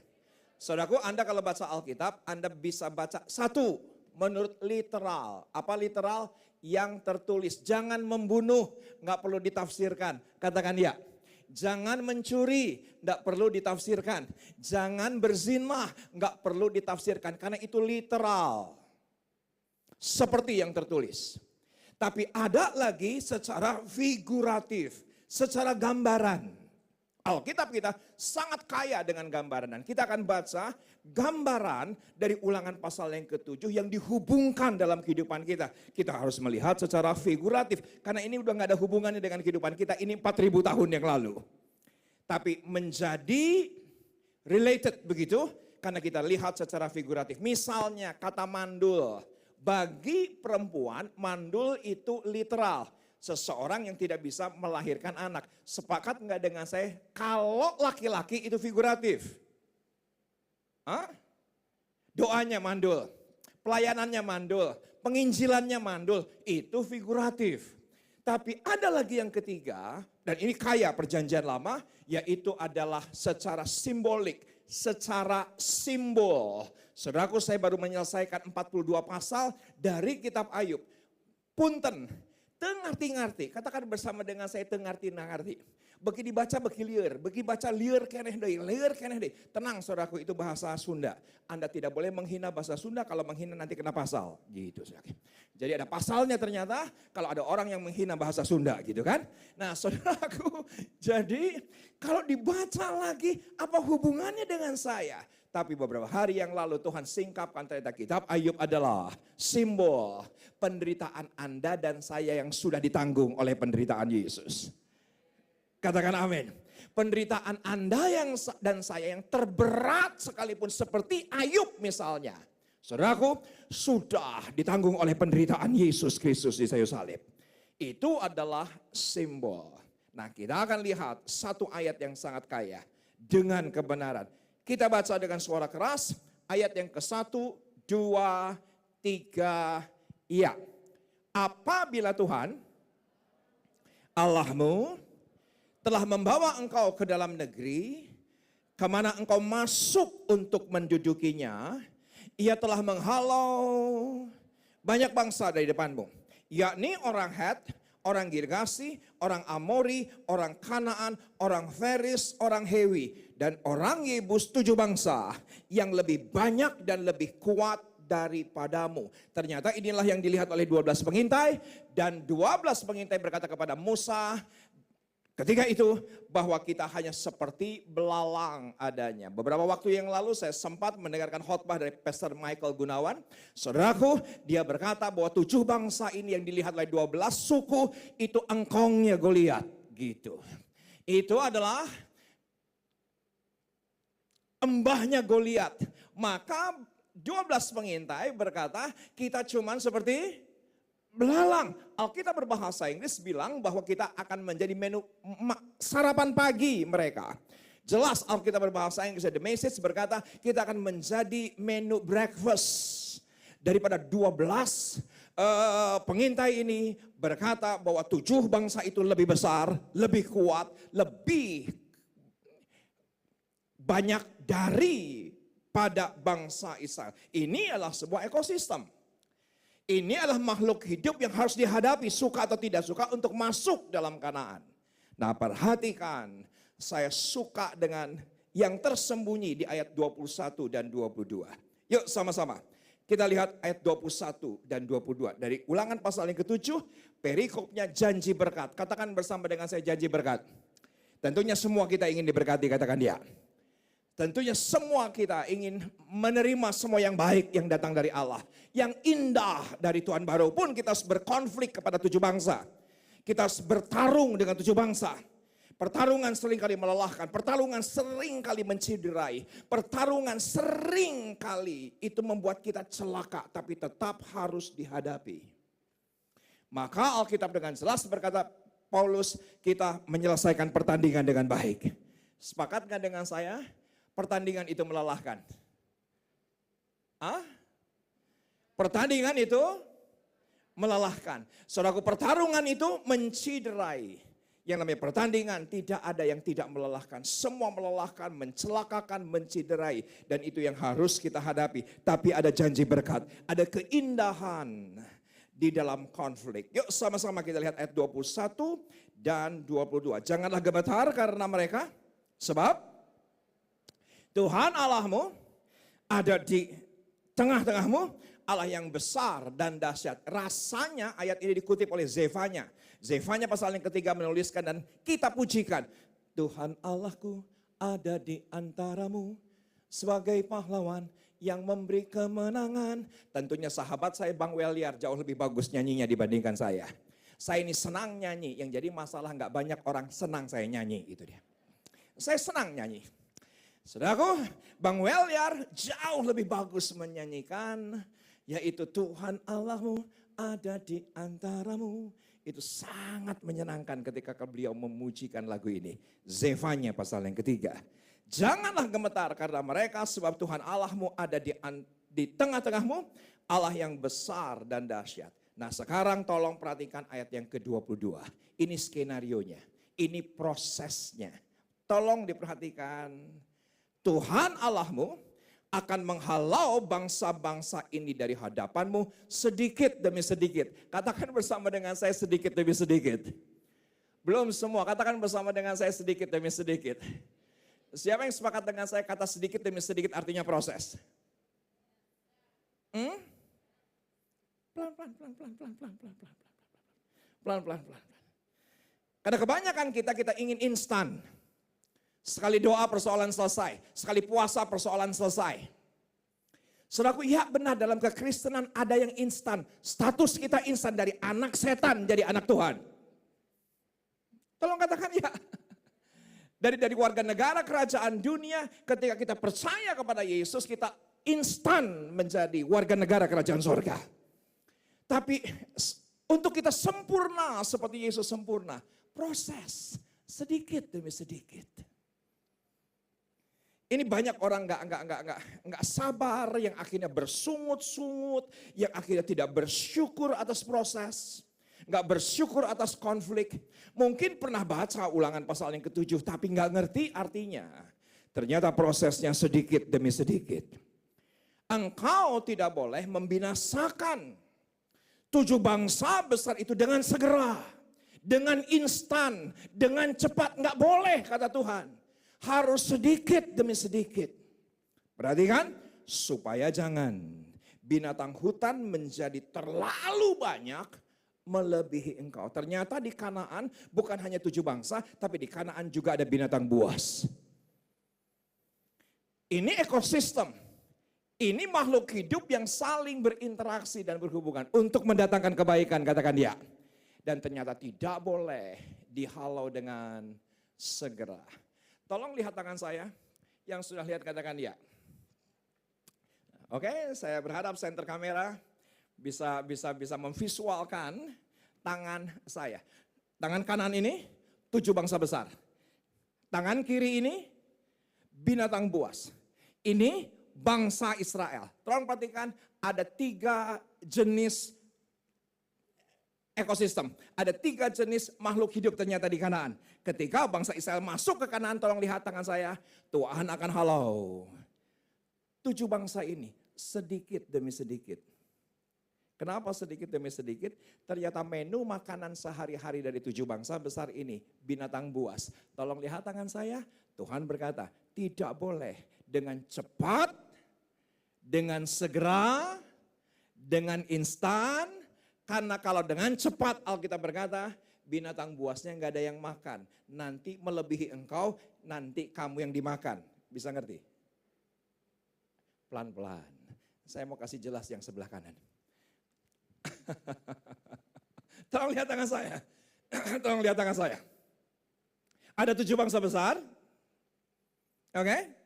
Saudaraku, Anda kalau baca Alkitab, Anda bisa baca satu menurut literal. Apa literal? Yang tertulis. Jangan membunuh, nggak perlu ditafsirkan. Katakan ya. Jangan mencuri, tidak perlu ditafsirkan. Jangan berzinah, nggak perlu ditafsirkan. Karena itu literal. Seperti yang tertulis. Tapi ada lagi secara figuratif, secara gambaran. Alkitab kita sangat kaya dengan gambaran. Dan kita akan baca gambaran dari Ulangan pasal yang ke-7 yang dihubungkan dalam kehidupan kita. Kita harus melihat secara figuratif. Karena ini udah gak ada hubungannya dengan kehidupan kita. Ini 4.000 tahun yang lalu. Tapi menjadi related begitu. Karena kita lihat secara figuratif. Misalnya kata mandul. Bagi perempuan mandul itu literal. Seseorang yang tidak bisa melahirkan anak. Sepakat nggak dengan saya? Kalau laki-laki itu figuratif. Hah? Doanya mandul. Pelayanannya mandul. Penginjilannya mandul. Itu figuratif. Tapi ada lagi yang ketiga. Dan ini kaya perjanjian lama. Yaitu adalah secara simbolik. Secara simbol. Saudaraku, saya baru menyelesaikan 42 pasal dari kitab Ayub. Punten, tengarti-ngarti. Katakan bersama dengan saya, tengarti-ngarti. Bagi dibaca, bagi liur. Bagi baca liur keneh deui, liur keneh deui. Tenang saudaraku, itu bahasa Sunda. Anda tidak boleh menghina bahasa Sunda, kalau menghina nanti kena pasal. Gitu saudaraku. Jadi ada pasalnya ternyata kalau ada orang yang menghina bahasa Sunda gitu kan. Nah saudaraku, jadi kalau dibaca lagi apa hubungannya dengan saya? Tapi beberapa hari yang lalu Tuhan singkapkan ternyata kitab Ayub adalah simbol penderitaan Anda dan saya yang sudah ditanggung oleh penderitaan Yesus. Katakan amin. Penderitaan Anda dan saya yang terberat sekalipun seperti Ayub misalnya. Saudaraku, sudah ditanggung oleh penderitaan Yesus Kristus di kayu salib. Itu adalah simbol. Nah, kita akan lihat satu ayat yang sangat kaya dengan kebenaran. Kita baca dengan suara keras ayat yang ke-1, 2, 3, iya. Apabila Tuhan Allahmu telah membawa engkau ke dalam negeri kemana engkau masuk untuk mendudukinya, Ia telah menghalau banyak bangsa dari depanmu, yakni orang Het, orang Girgasi, orang Amori, orang Kanaan, orang Feris, orang Hewi, dan orang Yebus, 7 bangsa yang lebih banyak dan lebih kuat daripadamu. Ternyata inilah yang dilihat oleh 12 pengintai, dan 12 pengintai berkata kepada Musa, ketika itu bahwa kita hanya seperti belalang adanya. Beberapa waktu yang lalu saya sempat mendengarkan khotbah dari Pastor Michael Gunawan. Saudaraku, dia berkata bahwa 7 bangsa ini yang dilihat oleh 12 suku itu engkongnya Goliat. Gitu. Itu adalah embahnya Goliat. Maka 12 pengintai berkata kita cuman seperti belalang. Alkitab berbahasa Inggris bilang bahwa kita akan menjadi menu sarapan pagi mereka. Jelas Alkitab berbahasa Inggris, The Message berkata kita akan menjadi menu breakfast. Daripada 12 pengintai ini berkata bahwa 7 bangsa itu lebih besar, lebih kuat, lebih banyak daripada bangsa Israel. Ini adalah sebuah ekosistem. Ini adalah makhluk hidup yang harus dihadapi suka atau tidak suka untuk masuk dalam Kanaan. Nah, perhatikan, saya suka dengan yang tersembunyi di ayat 21 dan 22. Yuk sama-sama. Kita lihat ayat 21 dan 22. Dari Ulangan pasal yang ke-7, perikopnya janji berkat. Katakan bersama dengan saya, janji berkat. Tentunya semua kita ingin diberkati, katakan ya. Tentunya semua kita ingin menerima semua yang baik yang datang dari Allah. Yang indah dari Tuhan baru pun kita harus berkonflik kepada 7 bangsa. Kita harus bertarung dengan 7 bangsa. Pertarungan seringkali melelahkan, pertarungan seringkali menciderai, pertarungan seringkali itu membuat kita celaka, tapi tetap harus dihadapi. Maka Alkitab dengan jelas berkata, Paulus, kita menyelesaikan pertandingan dengan baik. Sepakat gak dengan saya? Pertandingan itu melelahkan. Pertandingan itu melelahkan. Saudaraku, pertarungan itu menciderai. Yang namanya pertandingan tidak ada yang tidak melelahkan. Semua melelahkan, mencelakakan, menciderai. Dan itu yang harus kita hadapi. Tapi ada janji berkat, ada keindahan di dalam konflik. Yuk sama-sama kita lihat ayat 21 dan 22. Janganlah gemetar karena mereka, sebab Tuhan Allahmu ada di tengah-tengahmu, Allah yang besar dan dahsyat. Rasanya ayat ini dikutip oleh Zefanya. Zefanya pasal yang ketiga menuliskan dan kita pujikan. Tuhan Allahku ada di antaramu sebagai pahlawan yang memberi kemenangan. Tentunya sahabat saya Bang Weliar jauh lebih bagus nyanyinya dibandingkan saya. Saya ini senang nyanyi, yang jadi masalah nggak banyak orang senang saya nyanyi, itu dia. Saya senang nyanyi. Saudaraku, Bang Weliar jauh lebih bagus menyanyikan, yaitu Tuhan Allahmu ada di antaramu. Itu sangat menyenangkan ketika beliau memujikan lagu ini. Zefanya pasal yang ketiga. Janganlah gemetar karena mereka, sebab Tuhan Allahmu ada di tengah-tengahmu, Allah yang besar dan dahsyat. Nah sekarang tolong perhatikan ayat yang ke-22. Ini skenarionya, ini prosesnya. Tolong diperhatikan. Tuhan Allahmu akan menghalau bangsa-bangsa ini dari hadapanmu sedikit demi sedikit. Katakan bersama dengan saya sedikit demi sedikit. Belum semua, katakan bersama dengan saya sedikit demi sedikit. Siapa yang sepakat dengan saya kata sedikit demi sedikit artinya proses? Pelan-pelan. Karena kebanyakan kita ingin instan. Sekali doa persoalan selesai. Sekali puasa persoalan selesai. Saudaraku, ya benar dalam kekristenan ada yang instan. Status kita instan dari anak setan jadi anak Tuhan. Tolong katakan ya. Dari warga negara kerajaan dunia, ketika kita percaya kepada Yesus, kita instan menjadi warga negara kerajaan sorga. Tapi untuk kita sempurna seperti Yesus sempurna, proses sedikit demi sedikit. Ini banyak orang nggak sabar, yang akhirnya bersungut-sungut, yang akhirnya tidak bersyukur atas proses, nggak bersyukur atas konflik. Mungkin pernah baca Ulangan pasal yang ke-7, tapi nggak ngerti artinya. Ternyata prosesnya sedikit demi sedikit. Engkau tidak boleh membinasakan 7 bangsa besar itu dengan segera, dengan instan, dengan cepat. Nggak boleh kata Tuhan. Harus sedikit demi sedikit. Perhatikan, supaya jangan binatang hutan menjadi terlalu banyak melebihi engkau. Ternyata di Kanaan bukan hanya 7 bangsa, tapi di Kanaan juga ada binatang buas. Ini ekosistem. Ini makhluk hidup yang saling berinteraksi dan berhubungan untuk mendatangkan kebaikan, katakan ya. Dan ternyata tidak boleh dihalau dengan segera. Tolong lihat tangan saya, yang sudah lihat katakan ya. Oke, saya berharap center kamera bisa memvisualkan tangan saya. Tangan kanan ini 7 bangsa besar. Tangan kiri ini binatang buas. Ini bangsa Israel. Tolong perhatikan ada 3 jenis ekosistem. Ada 3 jenis makhluk hidup ternyata di Kanaan. Ketika bangsa Israel masuk ke Kanaan, tolong lihat tangan saya, Tuhan akan halau 7 bangsa ini sedikit demi sedikit. Kenapa sedikit demi sedikit? Ternyata menu makanan sehari-hari dari 7 bangsa besar ini binatang buas. Tolong lihat tangan saya, Tuhan berkata, tidak boleh dengan cepat, dengan segera, dengan instan. Karena kalau dengan cepat Alkitab berkata, binatang buasnya nggak ada yang makan. Nanti melebihi engkau, nanti kamu yang dimakan. Bisa ngerti? Pelan-pelan. Saya mau kasih jelas yang sebelah kanan. Tolong lihat tangan saya. Tolong lihat tangan saya. Ada 7 bangsa besar. Oke?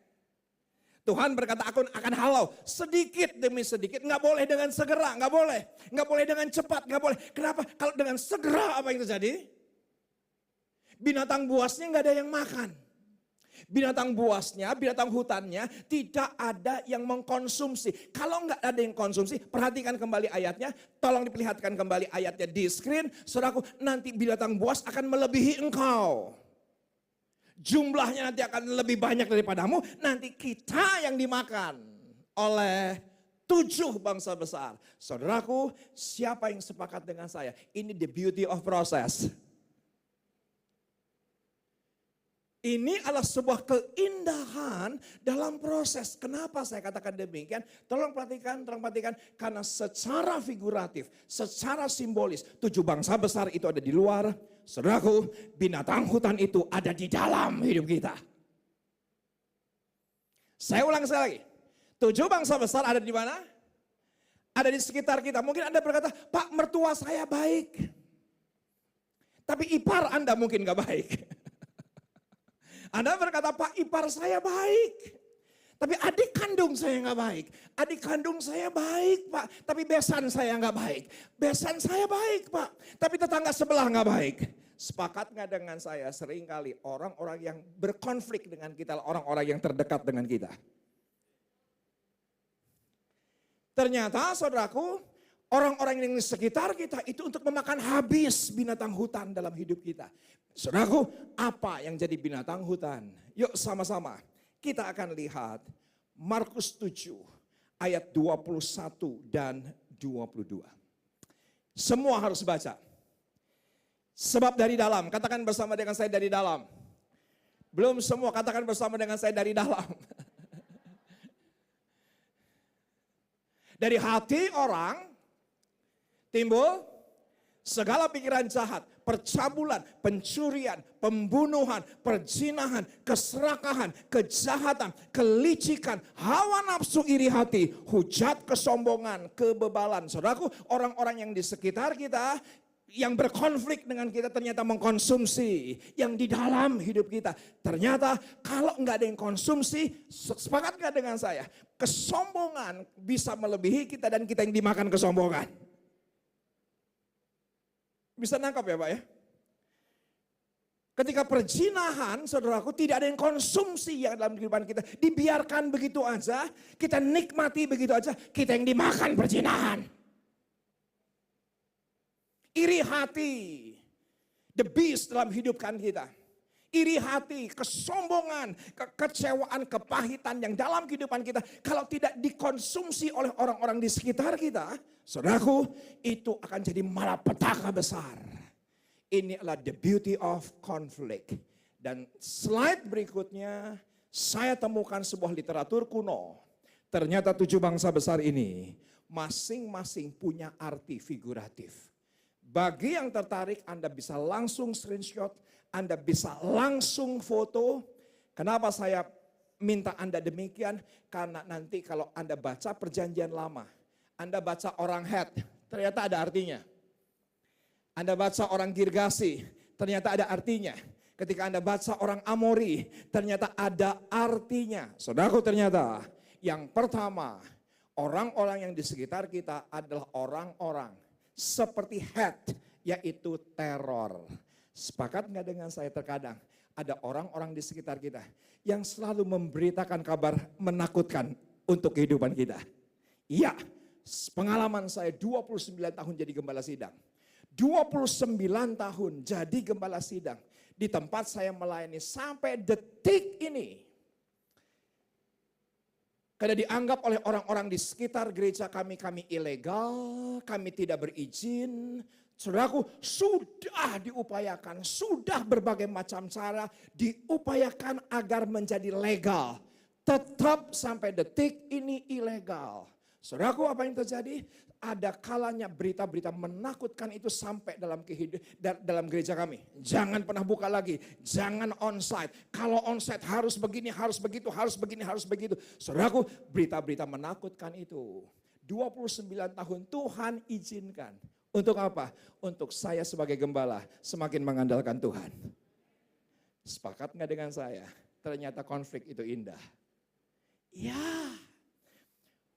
Tuhan berkata aku akan halau sedikit demi sedikit, nggak boleh dengan segera, nggak boleh dengan cepat, nggak boleh. Kenapa? Kalau dengan segera apa yang terjadi? Binatang buasnya nggak ada yang makan. Binatang buasnya, binatang hutannya tidak ada yang mengkonsumsi. Kalau nggak ada yang konsumsi, perhatikan kembali ayatnya. Tolong diperlihatkan kembali ayatnya di screen. Saudaraku, nanti binatang buas akan melebihi engkau. Jumlahnya nanti akan lebih banyak daripadamu. Nanti kita yang dimakan oleh 7 bangsa besar. Saudaraku, siapa yang sepakat dengan saya? Ini the beauty of process. Ini adalah sebuah keindahan dalam proses. Kenapa saya katakan demikian? Tolong perhatikan. Karena secara figuratif, secara simbolis, 7 bangsa besar itu ada di luar. Saudaraku, binatang hutan itu ada di dalam hidup kita. Saya ulang sekali lagi. 7 bangsa besar ada di mana? Ada di sekitar kita. Mungkin Anda berkata, Pak, mertua saya baik. Tapi ipar Anda mungkin gak baik. Anda berkata, Pak, ipar saya baik. Tapi adik kandung saya nggak baik. Adik kandung saya baik, Pak. Tapi besan saya nggak baik. Besan saya baik, Pak. Tapi tetangga sebelah nggak baik. Sepakat nggak dengan saya? Seringkali orang-orang yang berkonflik dengan kita, orang-orang yang terdekat dengan kita. Ternyata, saudaraku, orang-orang yang di sekitar kita itu untuk memakan habis binatang hutan dalam hidup kita. Saudaraku, apa yang jadi binatang hutan? Yuk sama-sama kita akan lihat Markus 7 ayat 21 dan 22. Semua harus baca. Sebab dari dalam, katakan bersama dengan saya dari dalam. Belum semua, katakan bersama dengan saya dari dalam. Dari hati orang timbul segala pikiran jahat, percabulan, pencurian, pembunuhan, perzinahan, keserakahan, kejahatan, kelicikan, hawa nafsu iri hati, hujat, kesombongan, kebebalan. Saudaraku, orang-orang yang di sekitar kita yang berkonflik dengan kita ternyata mengkonsumsi yang di dalam hidup kita. Ternyata kalau nggak ada yang konsumsi, sepakat nggak dengan saya? Kesombongan bisa melebihi kita dan kita yang dimakan kesombongan. Bisa nangkap ya Pak ya? Ketika perzinahan, saudaraku, tidak ada yang konsumsi yang dalam kehidupan kita. Dibiarkan begitu aja, kita nikmati begitu aja, kita yang dimakan perzinahan. Iri hati, the beast dalam hidupkan kita. Iri hati, kesombongan, kekecewaan, kepahitan yang dalam kehidupan kita. Kalau tidak dikonsumsi oleh orang-orang di sekitar kita, saudaraku, itu akan jadi malapetaka besar. Ini adalah the beauty of conflict. Dan slide berikutnya, saya temukan sebuah literatur kuno. Ternyata 7 bangsa besar ini, masing-masing punya arti figuratif. Bagi yang tertarik, Anda bisa langsung screenshot, Anda bisa langsung foto. Kenapa saya minta Anda demikian? Karena nanti kalau Anda baca perjanjian lama, Anda baca orang Het, ternyata ada artinya. Anda baca orang Girgasi, ternyata ada artinya. Ketika Anda baca orang Amori, ternyata ada artinya. Saudaraku, ternyata yang pertama, orang-orang yang di sekitar kita adalah orang-orang seperti Het, yaitu teror. Sepakat nggak dengan saya? Terkadang ada orang-orang di sekitar kita yang selalu memberitakan kabar menakutkan untuk kehidupan kita. Iya, pengalaman saya 29 tahun jadi gembala sidang. 29 tahun jadi gembala sidang. Di tempat saya melayani sampai detik ini. Karena dianggap oleh orang-orang di sekitar gereja kami ilegal, kami tidak berizin. Saudaraku, sudah diupayakan, sudah berbagai macam cara diupayakan agar menjadi legal. Tetap sampai detik ini ilegal. Saudaraku, apa yang terjadi? Ada kalanya berita-berita menakutkan itu sampai dalam gereja kami. Jangan pernah buka lagi, jangan onsite. Kalau onsite harus begini, harus begitu, harus begini, harus begitu. Saudaraku, berita-berita menakutkan itu. 29 tahun Tuhan izinkan. Untuk apa? Untuk saya sebagai gembala semakin mengandalkan Tuhan. Sepakat nggak dengan saya? Ternyata konflik itu indah. Ya.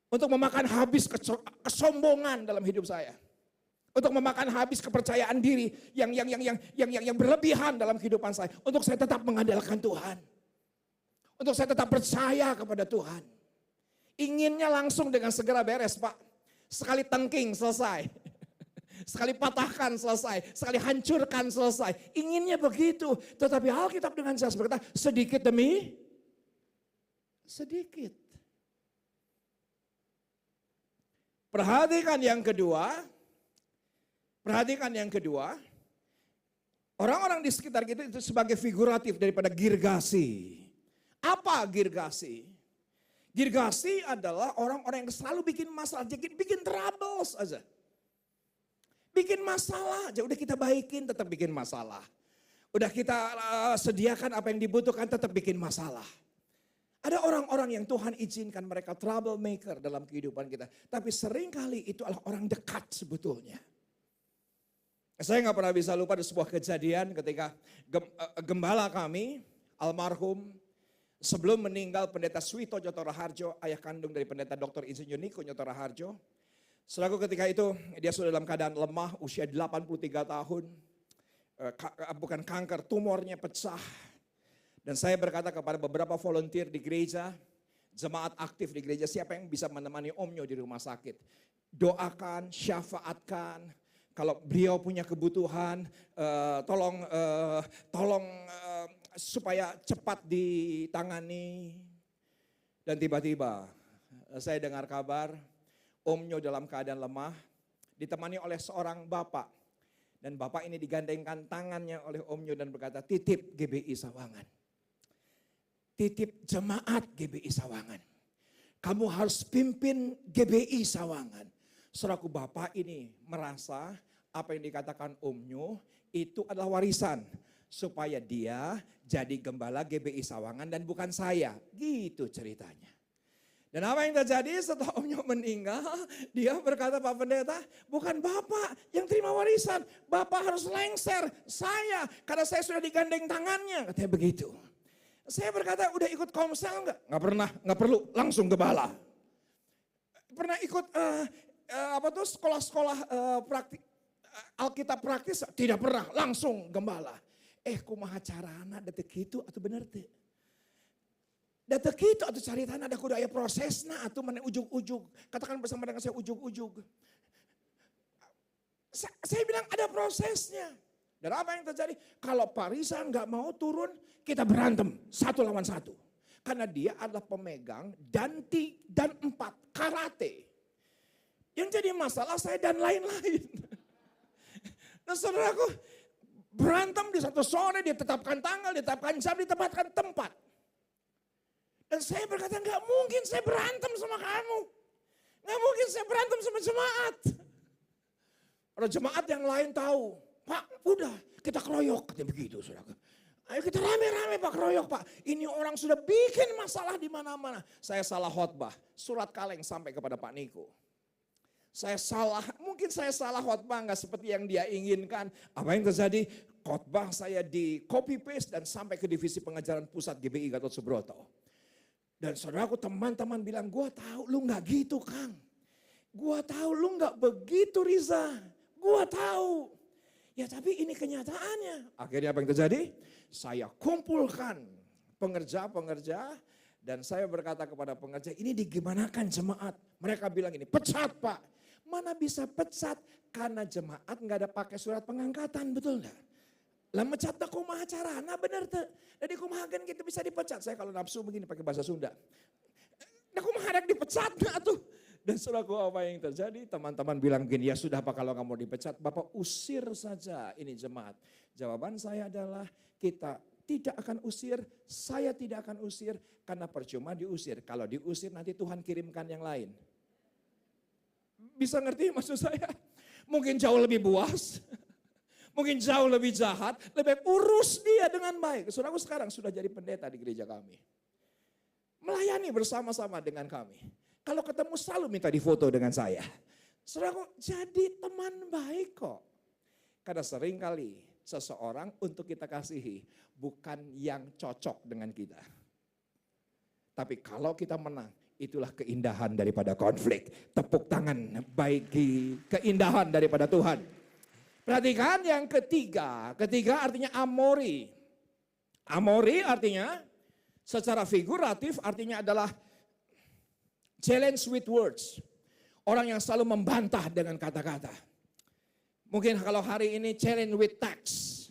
Untuk memakan habis kesombongan dalam hidup saya. Untuk memakan habis kepercayaan diri yang berlebihan dalam kehidupan saya. Untuk saya tetap mengandalkan Tuhan. Untuk saya tetap percaya kepada Tuhan. Inginnya langsung dengan segera beres, Pak. Sekali tengking selesai. Sekali patahkan selesai. Sekali hancurkan selesai. Inginnya begitu. Tetapi Alkitab dengan jelas berkata sedikit demi sedikit. Perhatikan yang kedua. Orang-orang di sekitar kita itu sebagai figuratif daripada Girgasi. Apa Girgasi? Girgasi adalah orang-orang yang selalu bikin masalah, bikin troubles aja. Bikin masalah aja, udah kita baikin tetap bikin masalah. Udah kita sediakan apa yang dibutuhkan tetap bikin masalah. Ada orang-orang yang Tuhan izinkan mereka troublemaker dalam kehidupan kita. Tapi seringkali itu adalah orang dekat sebetulnya. Saya nggak pernah bisa lupa ada sebuah kejadian ketika gembala kami, almarhum, sebelum meninggal pendeta Suwito Nyoto Raharjo, ayah kandung dari pendeta Dr. Insinyur Niko Nyoto Raharjo. Saudaraku ketika itu dia sudah dalam keadaan lemah, usia 83 tahun. Bukan kanker, tumornya pecah. Dan saya berkata kepada beberapa volunteer di gereja, jemaat aktif di gereja, siapa yang bisa menemani Om Nyo di rumah sakit. Doakan, syafaatkan. Kalau beliau punya kebutuhan, tolong supaya cepat ditangani. Dan tiba-tiba saya dengar kabar Om Nyo dalam keadaan lemah, ditemani oleh seorang bapak. Dan bapak ini digandengkan tangannya oleh Om Nyo dan berkata, titip GBI Sawangan. Titip jemaat GBI Sawangan. Kamu harus pimpin GBI Sawangan. Saudaraku, bapak ini merasa apa yang dikatakan Om Nyo itu adalah warisan. Supaya dia jadi gembala GBI Sawangan dan bukan saya. Gitu ceritanya. Dan apa yang terjadi setelah Om Nyo meninggal, dia berkata, Pak Pendeta, bukan Bapak yang terima warisan. Bapak harus lengser saya karena saya sudah digandeng tangannya. Katanya begitu. Saya berkata, udah ikut komsel enggak? Enggak pernah, enggak perlu, langsung gembala. Pernah ikut sekolah-sekolah praktik Alkitab praktis? Tidak pernah, langsung gembala. Kumaha carana detik itu atau bener teh? Detik itu atau caritan ada kudu aya prosesna atau mana ujug-ujug. Katakan bersama dengan saya ujug-ujug. Saya bilang ada prosesnya. Dan apa yang terjadi? Kalau Pak Riza nggak mau turun, kita berantem 1 lawan 1. Karena dia adalah pemegang dan 4 karate. Yang jadi masalah saya dan lain-lain. Dan saudaraku, berantem di satu sore, ditetapkan tanggal, ditetapkan jam, ditempatkan tempat. Dan saya berkata, nggak mungkin saya berantem sama kamu. Nggak mungkin saya berantem sama jemaat. Ada jemaat yang lain tahu, Pak udah kita keroyok, katanya begitu saudara. Ayo kita rame-rame Pak keroyok Pak. Ini orang sudah bikin masalah di mana-mana. Saya salah khotbah, surat kaleng sampai kepada Pak Niko. Mungkin saya salah khotbah nggak seperti yang dia inginkan. Apa yang terjadi? Khotbah saya di copy paste dan sampai ke divisi pengajaran pusat GBI Gatot Subroto. Dan saudaraku, teman-teman bilang, gua tahu lu nggak gitu Kang. Gua tahu lu nggak begitu Riza. Gua tahu. Ya tapi ini kenyataannya. Akhirnya apa yang terjadi? Saya kumpulkan pengerja-pengerja. Dan saya berkata kepada pengerja, ini digimanakan jemaat? Mereka bilang ini, pecat Pak. Mana bisa pecat? Karena jemaat nggak ada pakai surat pengangkatan, betul nggak? Lah mecat tak kumaha carana bener tuh. Jadi kumaha kan kita bisa dipecat. Saya kalau nafsu begini pakai bahasa Sunda. Nah kumaha ada dipecat nggak tuh? Dan saudaraku apa yang terjadi? Teman-teman bilang begini, ya sudah Pak kalau nggak mau dipecat, Bapak usir saja ini jemaat. Jawaban saya adalah kita tidak akan usir, saya tidak akan usir karena percuma diusir. Kalau diusir nanti Tuhan kirimkan yang lain. Bisa ngerti maksud saya? Mungkin jauh lebih buas, mungkin jauh lebih jahat, lebih baik urus dia dengan baik. Saudaraku sekarang sudah jadi pendeta di gereja kami. Melayani bersama-sama dengan kami. Kalau ketemu selalu minta difoto dengan saya. Saudaraku jadi teman baik kok. Karena seringkali seseorang untuk kita kasihi bukan yang cocok dengan kita. Tapi kalau kita menang, itulah keindahan daripada konflik. Tepuk tangan bagi keindahan daripada Tuhan. Perhatikan yang ketiga. Ketiga artinya amori. Amori artinya secara figuratif artinya adalah challenge with words. Orang yang selalu membantah dengan kata-kata. Mungkin kalau hari ini challenge with text.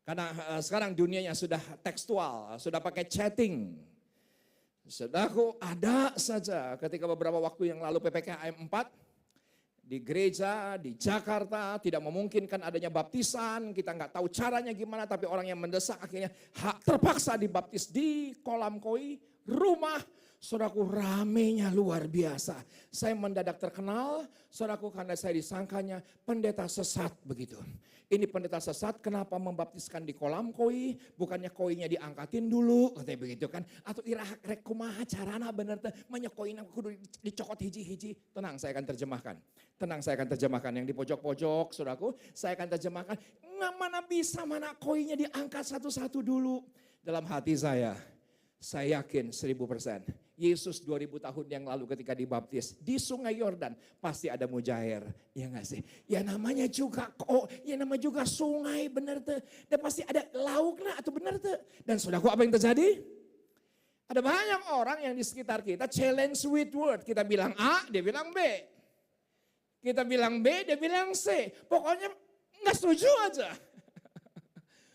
Karena sekarang dunianya sudah tekstual, sudah pakai chatting. Saudaraku, ada saja ketika beberapa waktu yang lalu PPKM 4 di gereja, di Jakarta, tidak memungkinkan adanya baptisan, kita nggak tahu caranya gimana, tapi orang yang mendesak akhirnya terpaksa dibaptis di kolam koi, rumah. Saudaraku, ramenya luar biasa. Saya mendadak terkenal, saudaraku, karena saya disangkanya pendeta sesat begitu. Ini pendeta sesat, kenapa membaptiskan di kolam koi? Bukannya koinya diangkatin dulu, katanya begitu kan? Atau rek kumaha carana bener teh menyekoina kudu dicokot hiji-hiji. Tenang, saya akan terjemahkan. Tenang, saya akan terjemahkan. Yang di pojok-pojok, saudaraku, saya akan terjemahkan. Nggak mana bisa, mana koinya diangkat satu-satu dulu. Dalam hati saya yakin 1000%. Yesus 2000 tahun yang lalu ketika dibaptis di Sungai Yordan pasti ada mujair, ya nggak sih? Ya namanya juga sungai, bener tuh. Dan pasti ada lauk lah atau bener tuh. Dan saudaraku, apa yang terjadi? Ada banyak orang yang di sekitar kita challenge with word. Kita bilang A, dia bilang B. Kita bilang B, dia bilang C. Pokoknya nggak setuju aja.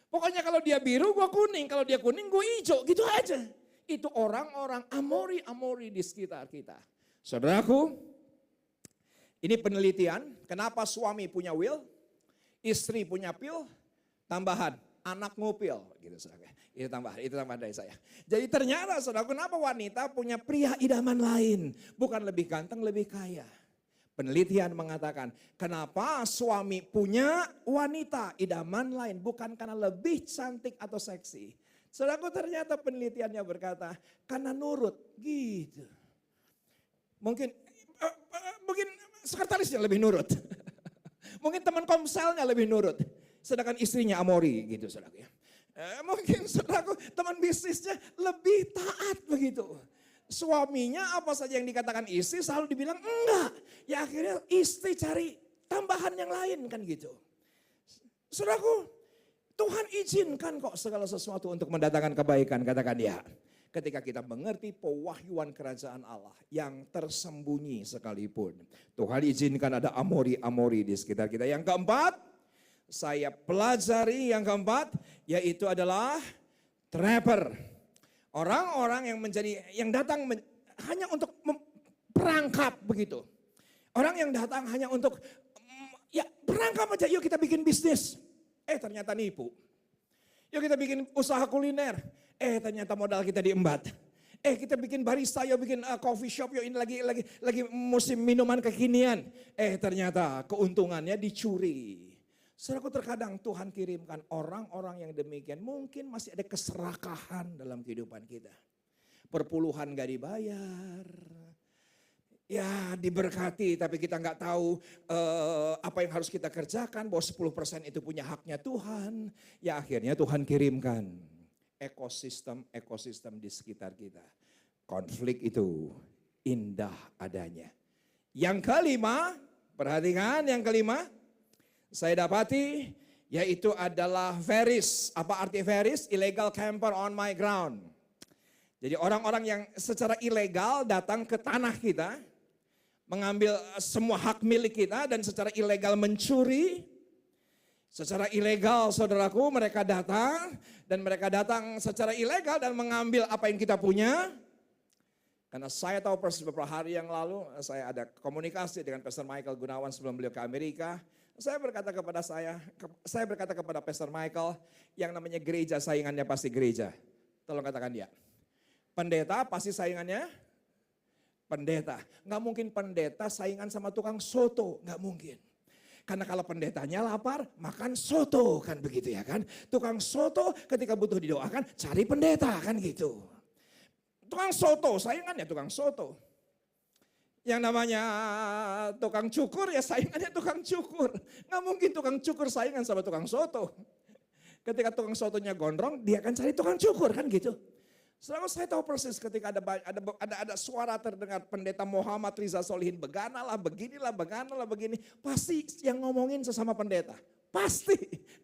Pokoknya kalau dia biru, gua kuning. Kalau dia kuning, gua hijau. Gitu aja. Itu orang-orang amori-amori di sekitar kita. Saudaraku, ini penelitian. Kenapa suami punya will, istri punya pil, tambahan anak ngupil. Gitu, saudara. Itu tambahan dari saya. Jadi ternyata, saudaraku, kenapa wanita punya pria idaman lain? Bukan lebih ganteng, lebih kaya. Penelitian mengatakan, kenapa suami punya wanita idaman lain? Bukan karena lebih cantik atau seksi. Saudaraku, ternyata penelitiannya berkata, karena nurut, gitu. Mungkin sekretarisnya lebih nurut. Mungkin teman komselnya lebih nurut. Sedangkan istrinya amori, gitu saudaraku ya. Mungkin saudaraku, teman bisnisnya lebih taat begitu. Suaminya apa saja yang dikatakan istri selalu dibilang enggak. Ya akhirnya istri cari tambahan yang lain kan gitu. Saudaraku, Tuhan izinkan kok segala sesuatu untuk mendatangkan kebaikan, katakan ya. Ketika kita mengerti pewahyuan kerajaan Allah yang tersembunyi sekalipun. Tuhan izinkan ada amori-amori di sekitar kita. Yang keempat, saya pelajari yang keempat, yaitu adalah trapper. Orang-orang yang datang hanya untuk perangkap begitu. Orang yang datang hanya untuk ya perangkap aja, yuk kita bikin bisnis. Ternyata nipu. Yuk kita bikin usaha kuliner. Ternyata modal kita diembat. Kita bikin barista, yuk bikin coffee shop, yuk ini lagi musim minuman kekinian. Ternyata keuntungannya dicuri. Saudaraku, terkadang Tuhan kirimkan orang-orang yang demikian. Mungkin masih ada keserakahan dalam kehidupan kita. Perpuluhan gak dibayar. Ya diberkati tapi kita nggak tahu apa yang harus kita kerjakan. Bahwa 10% itu punya haknya Tuhan. Ya akhirnya Tuhan kirimkan ekosistem di sekitar kita. Konflik itu indah adanya. Yang kelima, perhatikan yang kelima. Saya dapati yaitu adalah veris. Apa arti veris? Illegal camper on my ground. Jadi orang-orang yang secara ilegal datang ke tanah kita. Mengambil semua hak milik kita dan secara ilegal mencuri. Secara ilegal saudaraku mereka datang. Dan mereka datang secara ilegal dan mengambil apa yang kita punya. Karena saya tahu persis beberapa hari yang lalu saya ada komunikasi dengan Pastor Michael Gunawan sebelum beliau ke Amerika. Saya berkata kepada Pastor Michael, yang namanya gereja saingannya pasti gereja. Tolong katakan dia. Pendeta pasti saingannya pendeta. Nggak mungkin pendeta saingan sama tukang soto, nggak mungkin. Karena kalau pendetanya lapar, makan soto kan begitu ya kan. Tukang soto ketika butuh didoakan, cari pendeta kan gitu. Tukang soto, saingannya tukang soto. Yang namanya tukang cukur ya saingannya tukang cukur. Nggak mungkin tukang cukur saingan sama tukang soto. Ketika tukang sotonya gondrong, dia akan cari tukang cukur kan gitu. Selalu saya tahu persis ketika ada suara terdengar pendeta Muhammad Riza Solihin beganalah, beginilah, begini. Pasti yang ngomongin sesama pendeta. Pasti,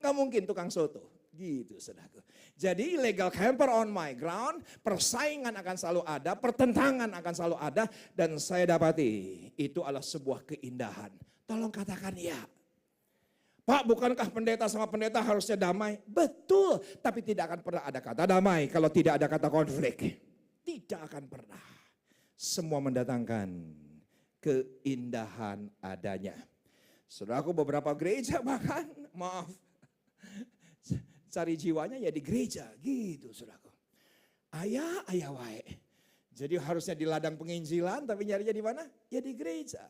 nggak mungkin tukang soto. Gitu saudaraku. Jadi illegal camper on my ground, persaingan akan selalu ada, pertentangan akan selalu ada. Dan saya dapati itu adalah sebuah keindahan. Tolong katakan ya. Pak, bukankah pendeta sama pendeta harusnya damai? Betul, tapi tidak akan pernah ada kata damai kalau tidak ada kata konflik. Tidak akan pernah. Semua mendatangkan keindahan adanya. Saudaraku, beberapa gereja bahkan, maaf, cari jiwanya ya di gereja gitu saudaraku. Ayah wae. Jadi harusnya di ladang penginjilan, tapi nyarinya di mana? Ya di gereja.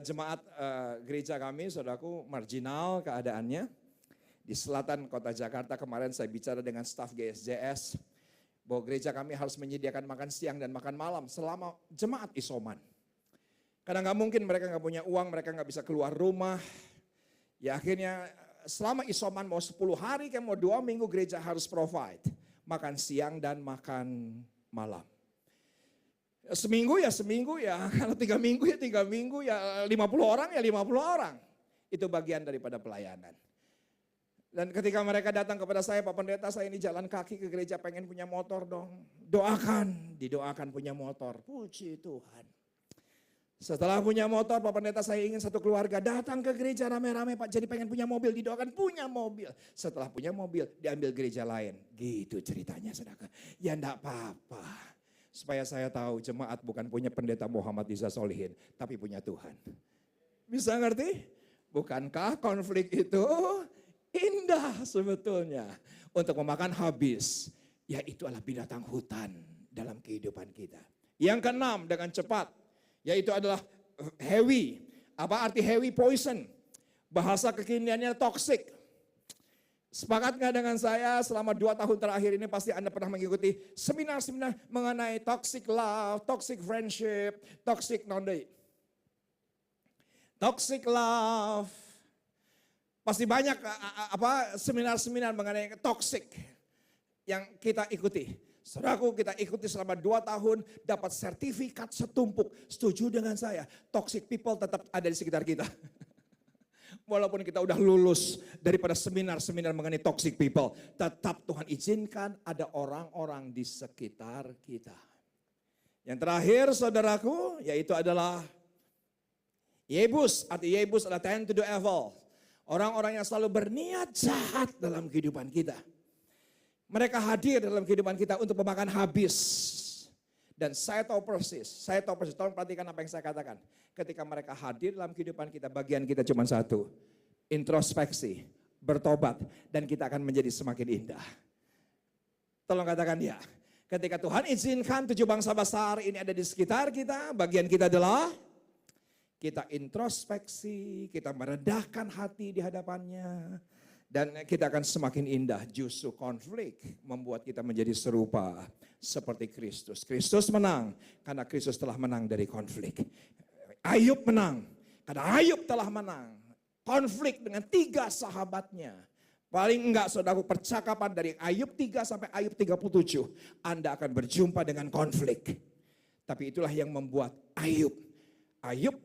Jemaat gereja kami, saudaraku, marginal keadaannya. Di selatan kota Jakarta kemarin saya bicara dengan staf GSJS. Bahwa gereja kami harus menyediakan makan siang dan makan malam selama jemaat isoman. Karena nggak mungkin mereka nggak punya uang, mereka nggak bisa keluar rumah. Ya akhirnya selama isoman mau 10 hari, kayak mau 2 minggu gereja harus provide. Makan siang dan makan malam. Seminggu ya, kalau 3 minggu ya 3 minggu, ya 50 orang ya 50 orang. Itu bagian daripada pelayanan. Dan ketika mereka datang kepada saya, Pak Pendeta, saya ini jalan kaki ke gereja, pengen punya motor dong. Didoakan punya motor, puji Tuhan. Setelah punya motor, Pak Pendeta, saya ingin satu keluarga datang ke gereja rame-rame, Pak, jadi pengen punya mobil, didoakan punya mobil. Setelah punya mobil, diambil gereja lain. Gitu ceritanya, saudara. Ya enggak apa-apa. Supaya saya tahu jemaat bukan punya pendeta Muhammad Iza Solihin, tapi punya Tuhan. Bisa ngerti? Bukankah konflik itu indah sebetulnya untuk memakan habis? Yaitu adalah binatang hutan dalam kehidupan kita. Yang keenam dengan cepat, yaitu adalah heavy. Apa arti heavy? Poison. Bahasa kekiniannya toxic. Sepakat nggak dengan saya selama 2 tahun terakhir ini pasti Anda pernah mengikuti seminar-seminar mengenai toxic love, toxic friendship, toxic non-date. Toxic love. Pasti banyak seminar-seminar mengenai toxic yang kita ikuti. Saudaraku, kita ikuti selama 2 tahun, dapat sertifikat setumpuk. Setuju dengan saya, toxic people tetap ada di sekitar kita. Walaupun kita udah lulus daripada seminar-seminar mengenai toxic people, tetap Tuhan izinkan ada orang-orang di sekitar kita. Yang terakhir saudaraku, yaitu adalah Yebus. Arti Yebus adalah tend to do evil. Orang-orang yang selalu berniat jahat dalam kehidupan kita. Mereka hadir dalam kehidupan kita untuk memakan habis. Dan saya tahu persis, tolong perhatikan apa yang saya katakan. Ketika mereka hadir dalam kehidupan kita, bagian kita cuma satu. Introspeksi, bertobat, dan kita akan menjadi semakin indah. Tolong katakan ya. Ketika Tuhan izinkan 7 bangsa besar ini ada di sekitar kita, bagian kita adalah kita introspeksi, kita merendahkan hati di hadapannya. Dan kita akan semakin indah. Justru konflik membuat kita menjadi serupa seperti Kristus. Kristus menang karena Kristus telah menang dari konflik. Ayub menang karena Ayub telah menang. Konflik dengan 3 sahabatnya. Paling enggak saudaraku, percakapan dari Ayub 3 sampai Ayub 37. Anda akan berjumpa dengan konflik. Tapi itulah yang membuat Ayub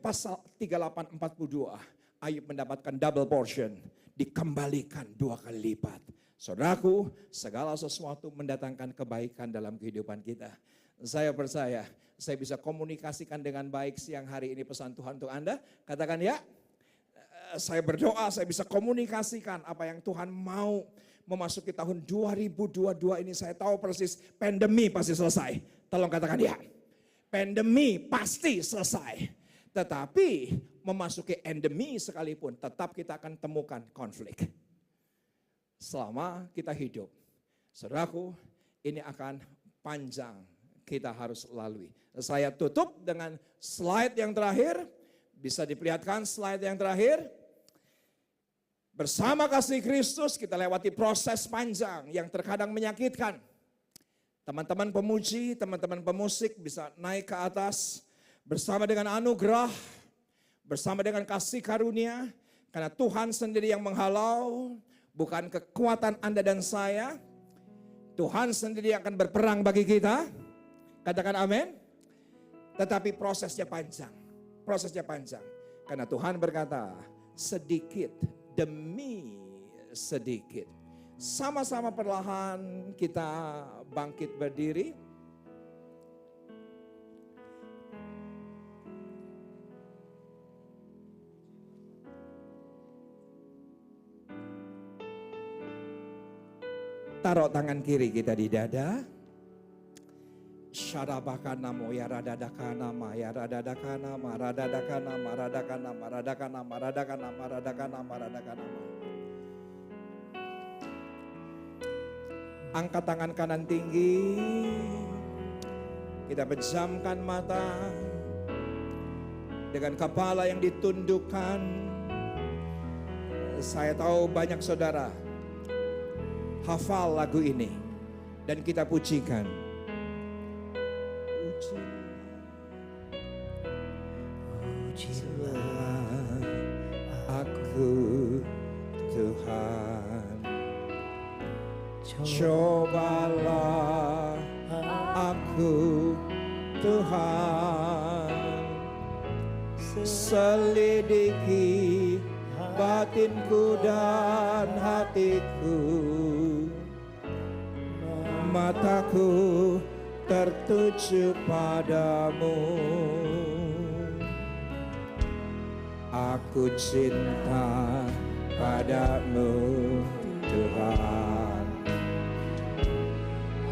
pasal 38:42. Ayub mendapatkan double portion. Dikembalikan 2 kali lipat. Saudaraku, segala sesuatu mendatangkan kebaikan dalam kehidupan kita. Saya percaya, saya bisa komunikasikan dengan baik siang hari ini pesan Tuhan untuk Anda. Katakan ya, saya berdoa saya bisa komunikasikan apa yang Tuhan mau memasuki tahun 2022 ini. Saya tahu persis pandemi pasti selesai. Tolong katakan ya, pandemi pasti selesai. Tetapi memasuki endemi sekalipun tetap kita akan temukan konflik. Selama kita hidup. Saudaraku, ini akan panjang kita harus lalui. Saya tutup dengan slide yang terakhir. Bisa diperlihatkan slide yang terakhir. Bersama kasih Kristus kita lewati proses panjang yang terkadang menyakitkan. Teman-teman pemuji, teman-teman pemusik bisa naik ke atas. Bersama dengan anugerah, bersama dengan kasih karunia, karena Tuhan sendiri yang menghalau, bukan kekuatan Anda dan saya. Tuhan sendiri yang akan berperang bagi kita. Katakan amin. Tetapi prosesnya panjang, Karena Tuhan berkata, sedikit demi sedikit. Sama-sama perlahan kita bangkit berdiri. Taruh tangan kiri kita di dada. Shadabakana moya radadakana maya radadakana maradadakana maradakana maradakana maradakana maradakana maradakana. Angkat tangan kanan tinggi. Kita pejamkan mata. Dengan kepala yang ditundukkan. Saya tahu banyak saudara hafal lagu ini. Dan kita pujikan. Pujilah aku Tuhan. Cobalah aku Tuhan. Selidiki batinku dan hatiku. Mataku tertuju padamu. Aku cinta padamu Tuhan.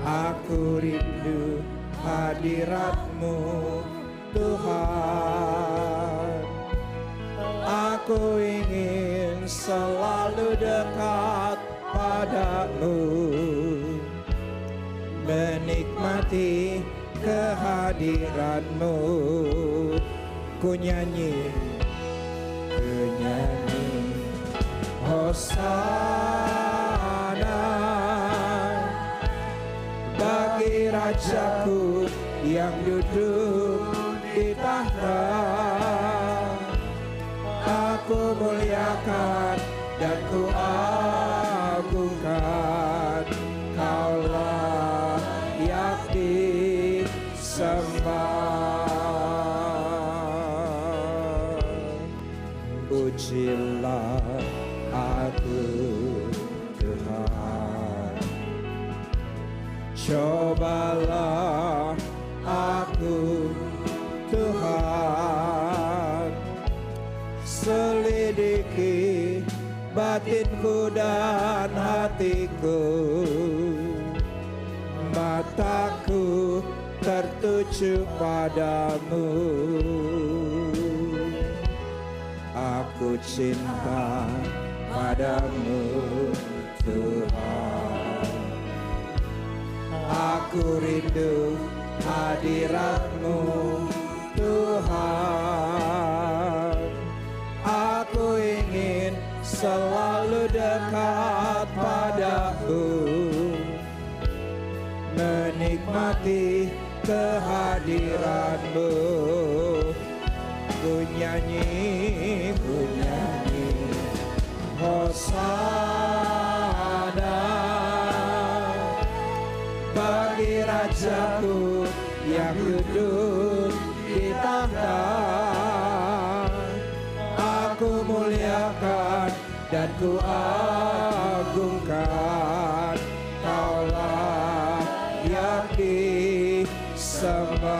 Aku rindu hadirat-Mu Tuhan. Aku ingin selalu dekat padamu. Menikmati kehadiran-Mu. Ku nyanyi Hosana bagi Rajaku yang duduk di tahta. Aku muliakan dan ku agungkan. Kaulah yang disembah. Pujilah aku Tuhan. Cobalah aku Tuhan. Selidiki batinku dan hatiku. Mataku tertuju padamu. Aku cinta padamu Tuhan. Aku rindu hadirat-Mu Tuhan. Aku ingin selalu dekat padamu. Menikmati kehadiran-Mu. Ku nyanyi Hosana bagi Rajaku yang duduk di tahta. Aku muliakan dan ku agungkan. Kaulah yang disembah.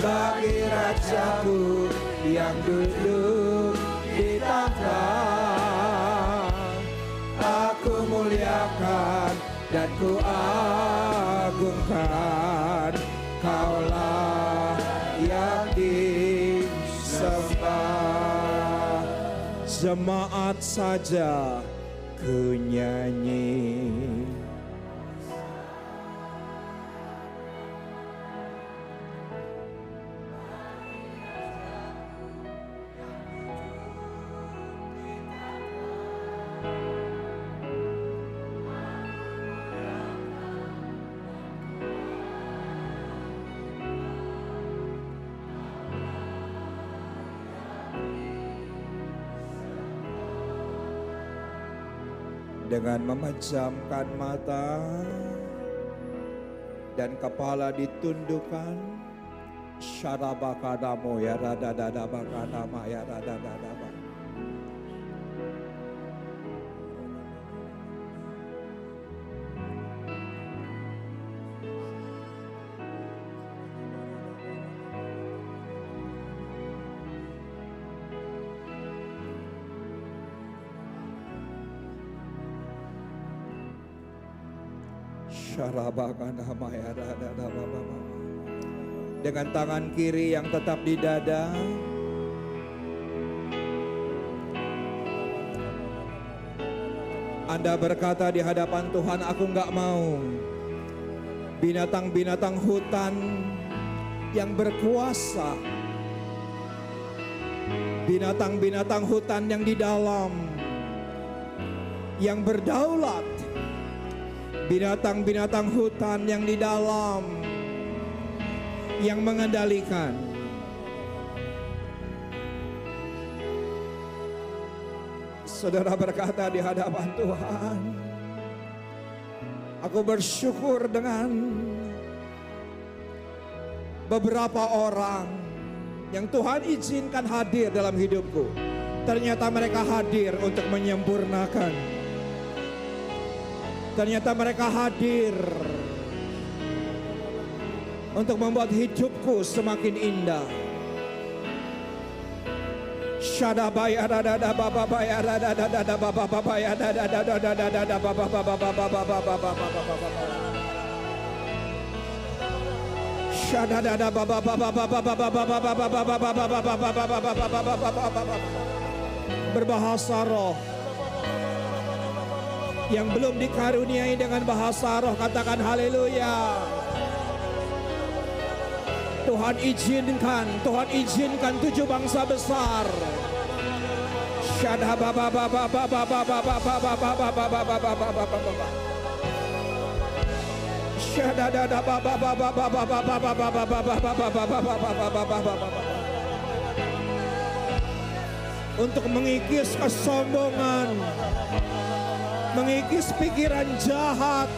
Bagi Rajaku yang duduk di tahta. Aku muliakan dan ku agungkan. Kaulah yang disembah. Jemaat saja ku nyanyi. Dengan memejamkan mata dan kepala ditundukkan. Syarabakadamo ya radadadabakadama ya radadadaba. Dengan tangan kiri yang tetap di dada, Anda berkata di hadapan Tuhan, aku nggak mau binatang-binatang hutan yang berkuasa, binatang-binatang hutan yang di dalam, yang berdaulat, binatang-binatang hutan yang di dalam, yang mengendalikan. Saudara berkata di hadapan Tuhan, aku bersyukur dengan beberapa orang yang Tuhan izinkan hadir dalam hidupku. Ternyata mereka hadir untuk menyempurnakan. Ternyata mereka hadir untuk membuat hidupku semakin indah. Berbahasa roh. Yang belum dikaruniai dengan bahasa roh, katakan haleluya. Tuhan izinkan 7 bangsa besar. Untuk mengikis kesombongan, mengikis pikiran jahat,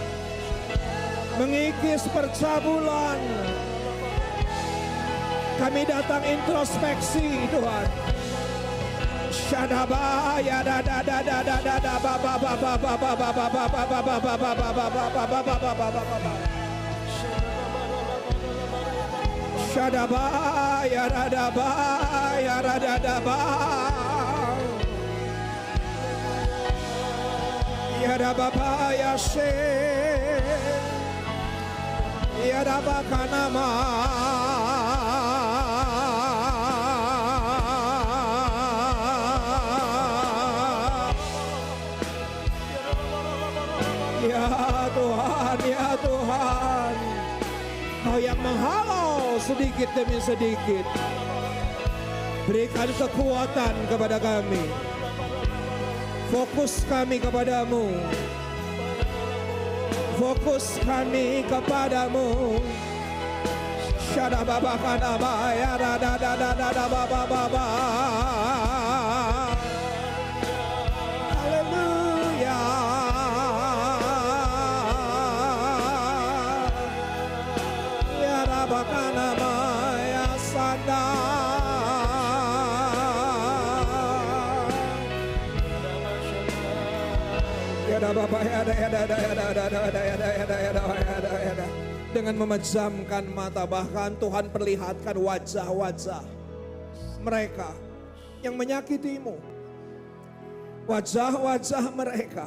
mengikis percabulan. Kami datang introspeksi Tuhan. Ya Tuhan, Kau yang menghalau sedikit demi sedikit. Berikan kekuatan kepada kami. Fokus kami kepadamu. Fokus kami kepadamu. Haleluya. Ya Rabbana ya Sada. Dengan memejamkan mata, bahkan Tuhan perlihatkan wajah-wajah mereka yang menyakitimu. Wajah-wajah mereka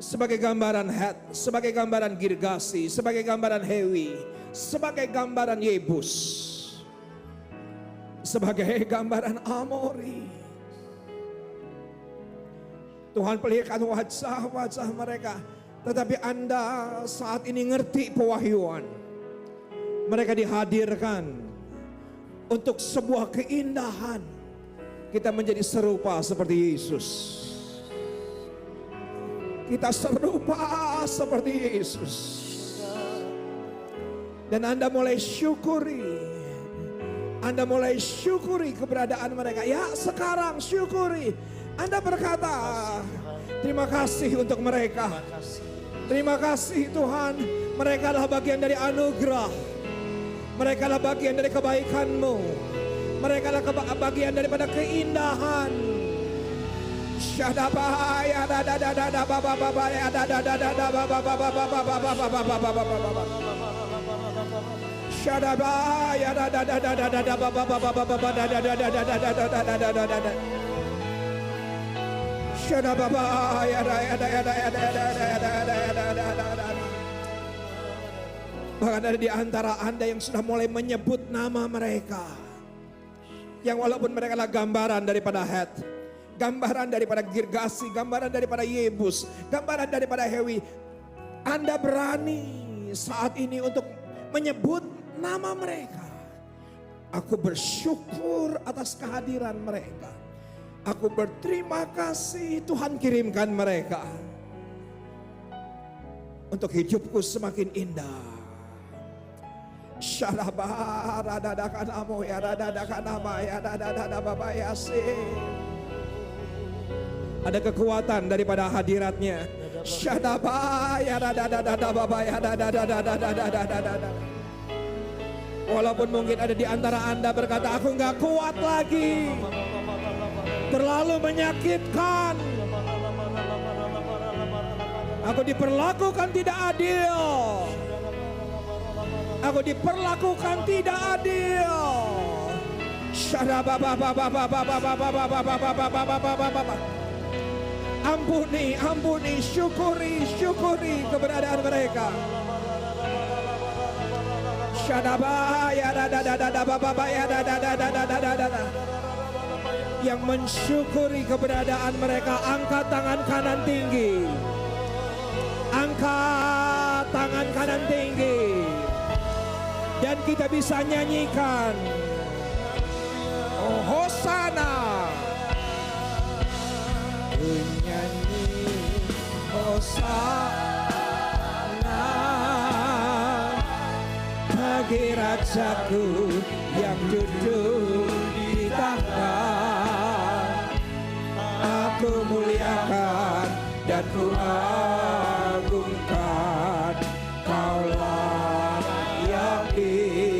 sebagai gambaran Het, sebagai gambaran Girgasi, sebagai gambaran Hewi, sebagai gambaran Yebus, sebagai gambaran Amori. Tuhan perlihatkan wajah-wajah mereka. Tetapi Anda saat ini ngerti pewahyuan. Mereka dihadirkan untuk sebuah keindahan. Kita menjadi serupa seperti Yesus. Kita serupa seperti Yesus. Dan Anda mulai syukuri. Anda mulai syukuri keberadaan mereka. Ya, sekarang syukuri. Anda berkata, terima kasih untuk mereka. Terima kasih Tuhan, mereka adalah bagian dari anugerah. Mereka adalah bagian dari kebaikan-Mu. Mereka adalah bagian daripada keindahan. Bahkan ada di antara Anda yang sudah mulai menyebut nama mereka. Yang walaupun mereka adalah gambaran daripada Het, gambaran daripada Girgasi, gambaran daripada Yebus, gambaran daripada Hewi. Anda berani saat ini untuk menyebut nama mereka. Aku bersyukur atas kehadiran mereka. Aku berterima kasih Tuhan kirimkan mereka. Untuk hidupku semakin indah. Ada kekuatan daripada hadiratnya. Walaupun mungkin ada di antara Anda berkata, aku nggak kuat lagi, terlalu menyakitkan, aku diperlakukan tidak adil, aku diperlakukan tidak adil. Ampuni, ampuni, syukuri, syukuri keberadaan mereka. Yang mensyukuri keberadaan mereka, angkat tangan kanan tinggi. Angkat tangan kanan tinggi. Dan kita bisa nyanyikan, oh Hosana. Ku nyanyi Hosana bagi Rajaku yang duduk di tahta. Aku muliakan dan ku agungkan, Kaulah yang disembah.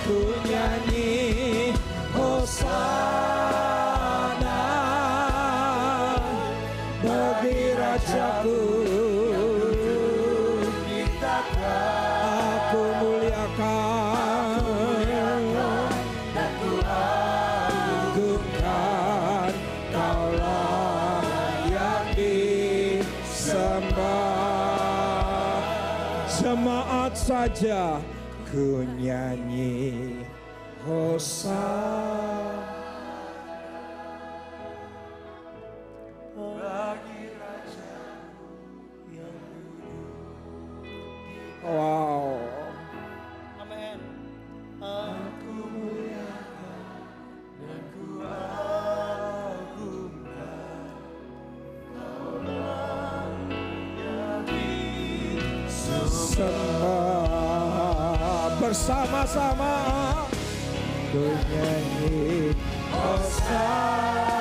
Ku nyanyi Hosana bagi Rajaku. Aku muliakan dan ku agungkan, Kaulah yang disembah. Jemaat saja ku nyanyi Hosana. Wow. Amin. Aku muliakan dan ku agungkan, Kaulah yang disembah. Bersama-sama ku nyanyi Hosana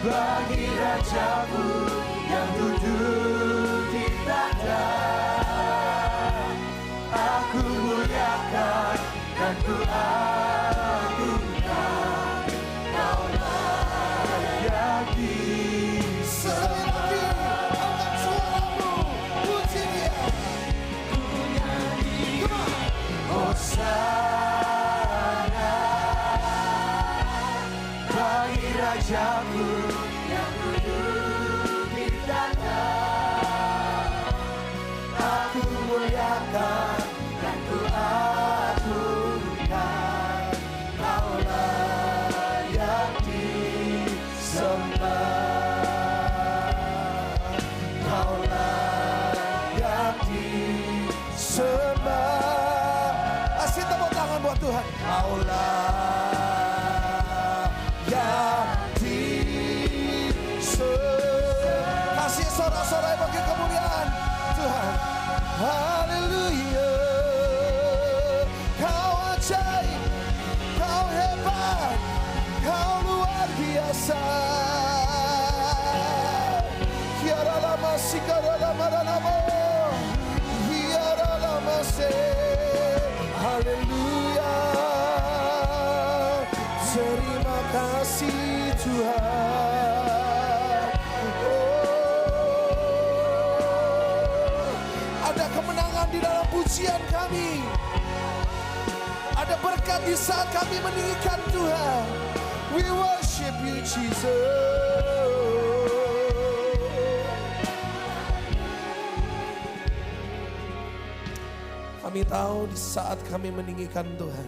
bagi Rajaku yang duduk di tahta. Aku muliakan dan ku agungkan, Kaulah yang disembah. Angkat suaramu, puji Dia. Ku nyanyi Hosana bagi Rajaku yang duduk di tahta. Aku muliakan dan ku agungkan, Kaulah yang disembah. Kaulah yang disembah. Kasih tepuk tangan buat Tuhan. Kaulah yang disembah. Kasih sorak-sorai bagi kemuliaan Tuhan. Haleluya. Kau ajaib, Kau hebat, Kau luar biasa. Hiara lama sikara lama lama. Hiara lama se. Haleluya. Terima kasih Tuhan. Ada kemenangan di dalam pujian kami. berkat di saat kami meninggikan Tuhan. We worship you Jesus. Kami tahu di saat kami meninggikan Tuhan,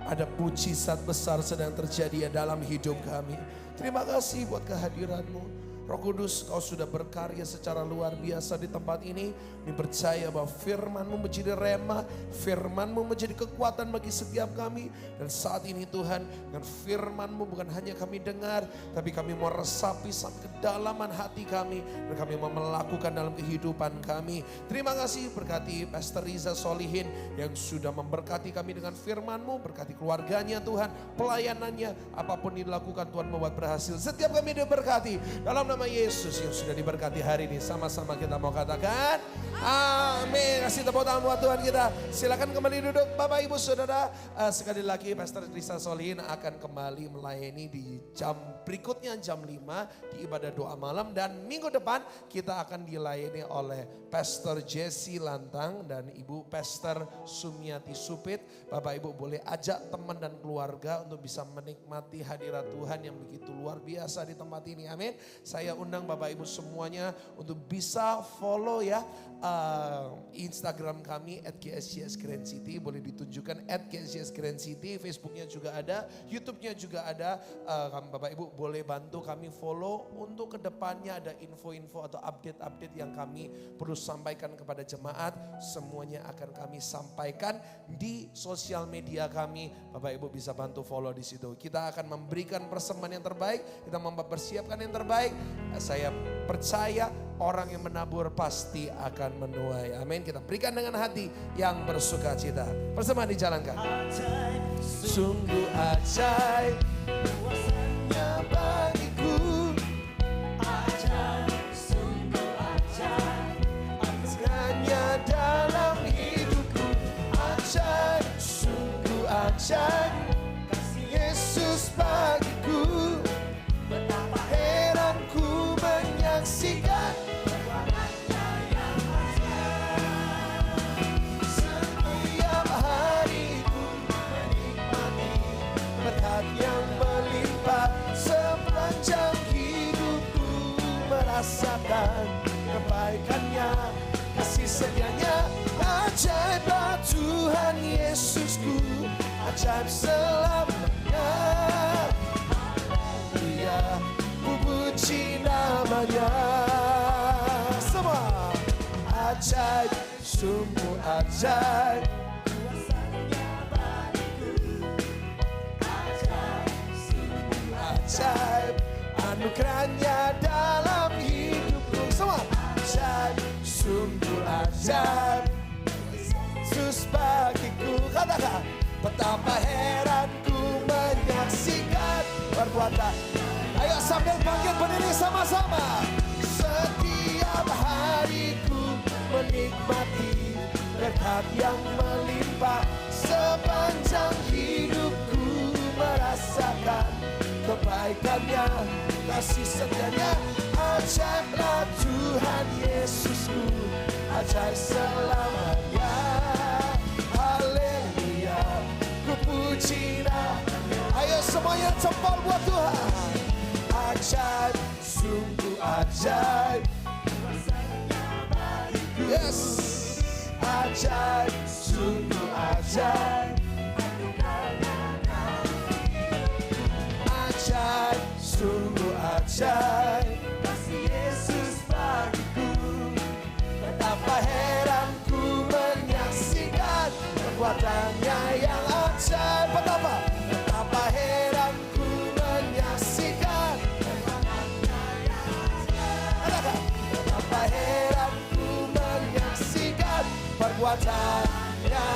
ada mujizat besar sedang terjadi dalam hidup kami. Terima kasih buat kehadiran-Mu. Roh Kudus, Kau sudah berkarya secara luar biasa di tempat ini. Kami percaya bahwa firman-Mu menjadi rema, firman-Mu menjadi kekuatan bagi setiap kami. Dan saat ini Tuhan, dengan firman-Mu bukan hanya kami dengar, tapi kami mau resapi sampai kedalaman hati kami. Dan kami mau melakukan dalam kehidupan kami. Terima kasih, berkati Pastor Riza Solihin yang sudah memberkati kami dengan firman-Mu. Berkati keluarganya Tuhan, pelayanannya, apapun dilakukan Tuhan membuat berhasil. Setiap kami diberkati dalam nama Yesus yang sudah diberkati hari ini. Sama-sama kita mau katakan amin. Kasih tepuk tangan buat Tuhan kita. Silakan kembali duduk Bapak Ibu Saudara. Sekali lagi Pastor Riza Solihin akan kembali melayani di jam berikutnya, jam 5 di ibadah doa malam. Dan minggu depan kita akan dilayani oleh Pastor Jesse Lantang dan Ibu Pastor Sumiati Supit. Bapak Ibu boleh ajak teman dan keluarga untuk bisa menikmati hadirat Tuhan yang begitu luar biasa di tempat ini. Amin. Saya undang Bapak Ibu semuanya untuk bisa follow ya Instagram kami @GSJS Grand City. Boleh ditunjukkan @GSJS Grand City. Facebooknya juga ada, YouTube-nya juga ada. Bapak Ibu boleh bantu kami follow untuk kedepannya ada info-info atau update-update yang kami perlu sampaikan kepada jemaat. Semuanya akan kami sampaikan di sosial media kami. Bapak Ibu bisa bantu follow di situ. Kita akan memberikan persembahan yang terbaik, kita mempersiapkan yang terbaik. Saya percaya orang yang menabur pasti akan menuai. Amin. Kita berikan dengan hati yang bersuka cita. Persembahan dijalankan. Sungguh ajaib kuasanya bagiku. Ajaib, sungguh ajaib anugerahnya dalam hidupku. Ajaib, sungguh ajaib kasih Yesus bagiku. Betapa heran ku menyaksikan perbuatannya yang ajaib. Setiap hari ku menikmati berkat yang melimpah. Sepanjang hidupku merasakan kebaikannya, kasih setianya. Ajaiblah Tuhan Yesusku, ajaib selamanya. Puji namanya. Semua ajaib, sungguh ajaib kuasanya bagiku. Ajaib, sungguh ajaib anugerahnya dalam hidupku. Semua ajaib, sungguh ajaib Yesus bagiku. Katakan betapa heran ku menyaksikan perbuatan. Ayo sambil bangkit berdiri sama-sama. Setiap hariku menikmati berkat yang melimpah. Sepanjang hidupku merasakan kebaikannya, kasih setianya. Ajaiblah Tuhan Yesusku, ajaib selamanya. Haleluya, ku puji namanya. Ayo semuanya jempol buat Tuhan. Ajaib, sungguh ajaib. Yes, ajaib, sungguh ajaib. Ajaib, sungguh ajaib. Kasih Yesus bagiku. Betapa heran ku menyaksikan perbuatannya yang ajaib. Betapa heran ku menyaksikan. Betapa heran ku menyaksikan perbuatannya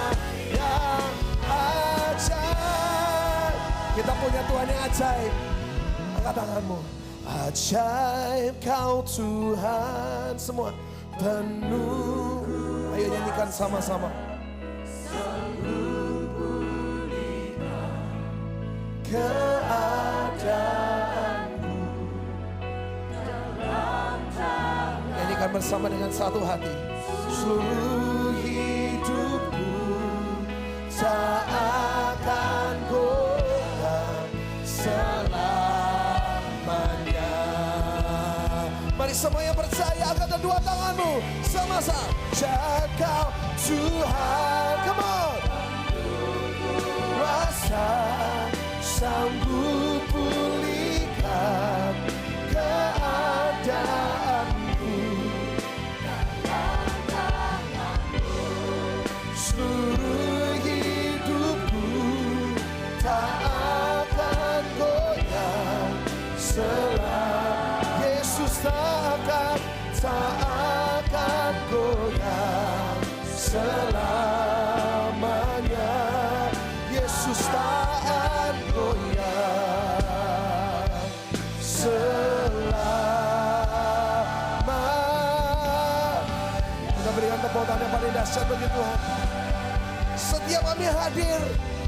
yang ajaib. Kita punya Tuhan yang ajaib. Angkat tanganmu. Ajaib Kau Tuhan. Semua penuh. Ayo nyanyikan sama-sama. Sanggup pulihkan keadaanku dalam tangan. Nyanyikan bersama dengan satu hati. Seluruh hidupku tak semua yang percaya angkat dua tanganmu sama-sama. Kau Tuhan, come on. Rasa sanggup pulihkan keadaanku. Seluruh hidupku tak akan goyang selama Yesus tak akan goyang selamanya. Yesus tak akan goyang selamanya. Kita berikan tepuk tangan yang paling dahsyat bagi Tuhan. Setiap kami hadir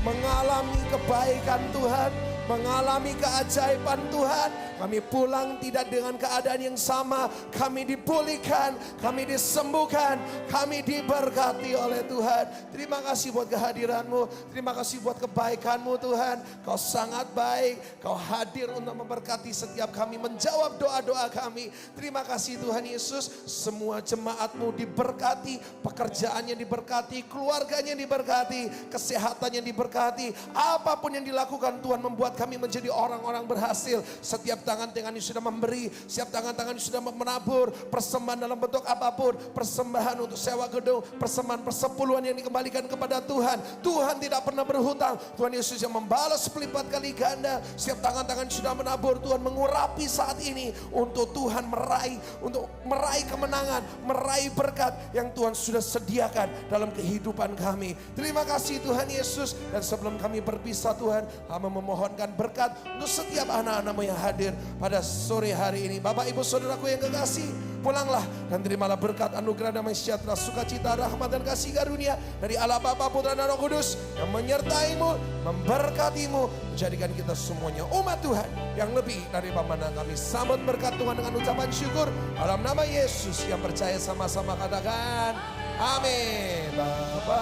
mengalami kebaikan Tuhan, mengalami keajaiban Tuhan. Kami pulang tidak dengan keadaan yang sama. Kami dipulihkan, kami disembuhkan, kami diberkati oleh Tuhan. Terima kasih buat kehadiran-Mu. Terima kasih buat kebaikan-Mu Tuhan. Kau sangat baik. Kau hadir untuk memberkati setiap kami, menjawab doa-doa kami. Terima kasih Tuhan Yesus. Semua jemaat-Mu diberkati, pekerjaannya diberkati, keluarganya diberkati, kesehatannya diberkati. Apapun yang dilakukan Tuhan membuat kami menjadi orang-orang berhasil. Setiap tangan-tangan yang sudah memberi, setiap tangan-tangan yang sudah menabur, persembahan dalam bentuk apapun, persembahan untuk sewa gedung, persembahan persepuluhan yang dikembalikan kepada Tuhan. Tuhan tidak pernah berhutang. Tuhan Yesus yang membalas pelipat kali ganda. Setiap tangan-tangan yang sudah menabur, Tuhan mengurapi saat ini untuk Tuhan meraih kemenangan, meraih berkat yang Tuhan sudah sediakan dalam kehidupan kami. Terima kasih Tuhan Yesus. Dan sebelum kami berpisah Tuhan, kami memohonkan berkat untuk setiap anak-anak-Mu yang hadir pada sore hari ini. Bapak Ibu Saudaraku yang kekasih, pulanglah dan terimalah berkat anugerah damai sejahtera, sukacita, rahmat dan kasih karunia dari Allah Bapa, Putra dan Roh Kudus yang menyertai-Mu, memberkati-Mu, menjadikan kita semuanya umat Tuhan yang lebih dari mana kami sambut berkat Tuhan dengan ucapan syukur dalam nama Yesus. Yang percaya sama-sama katakan amin. Bapa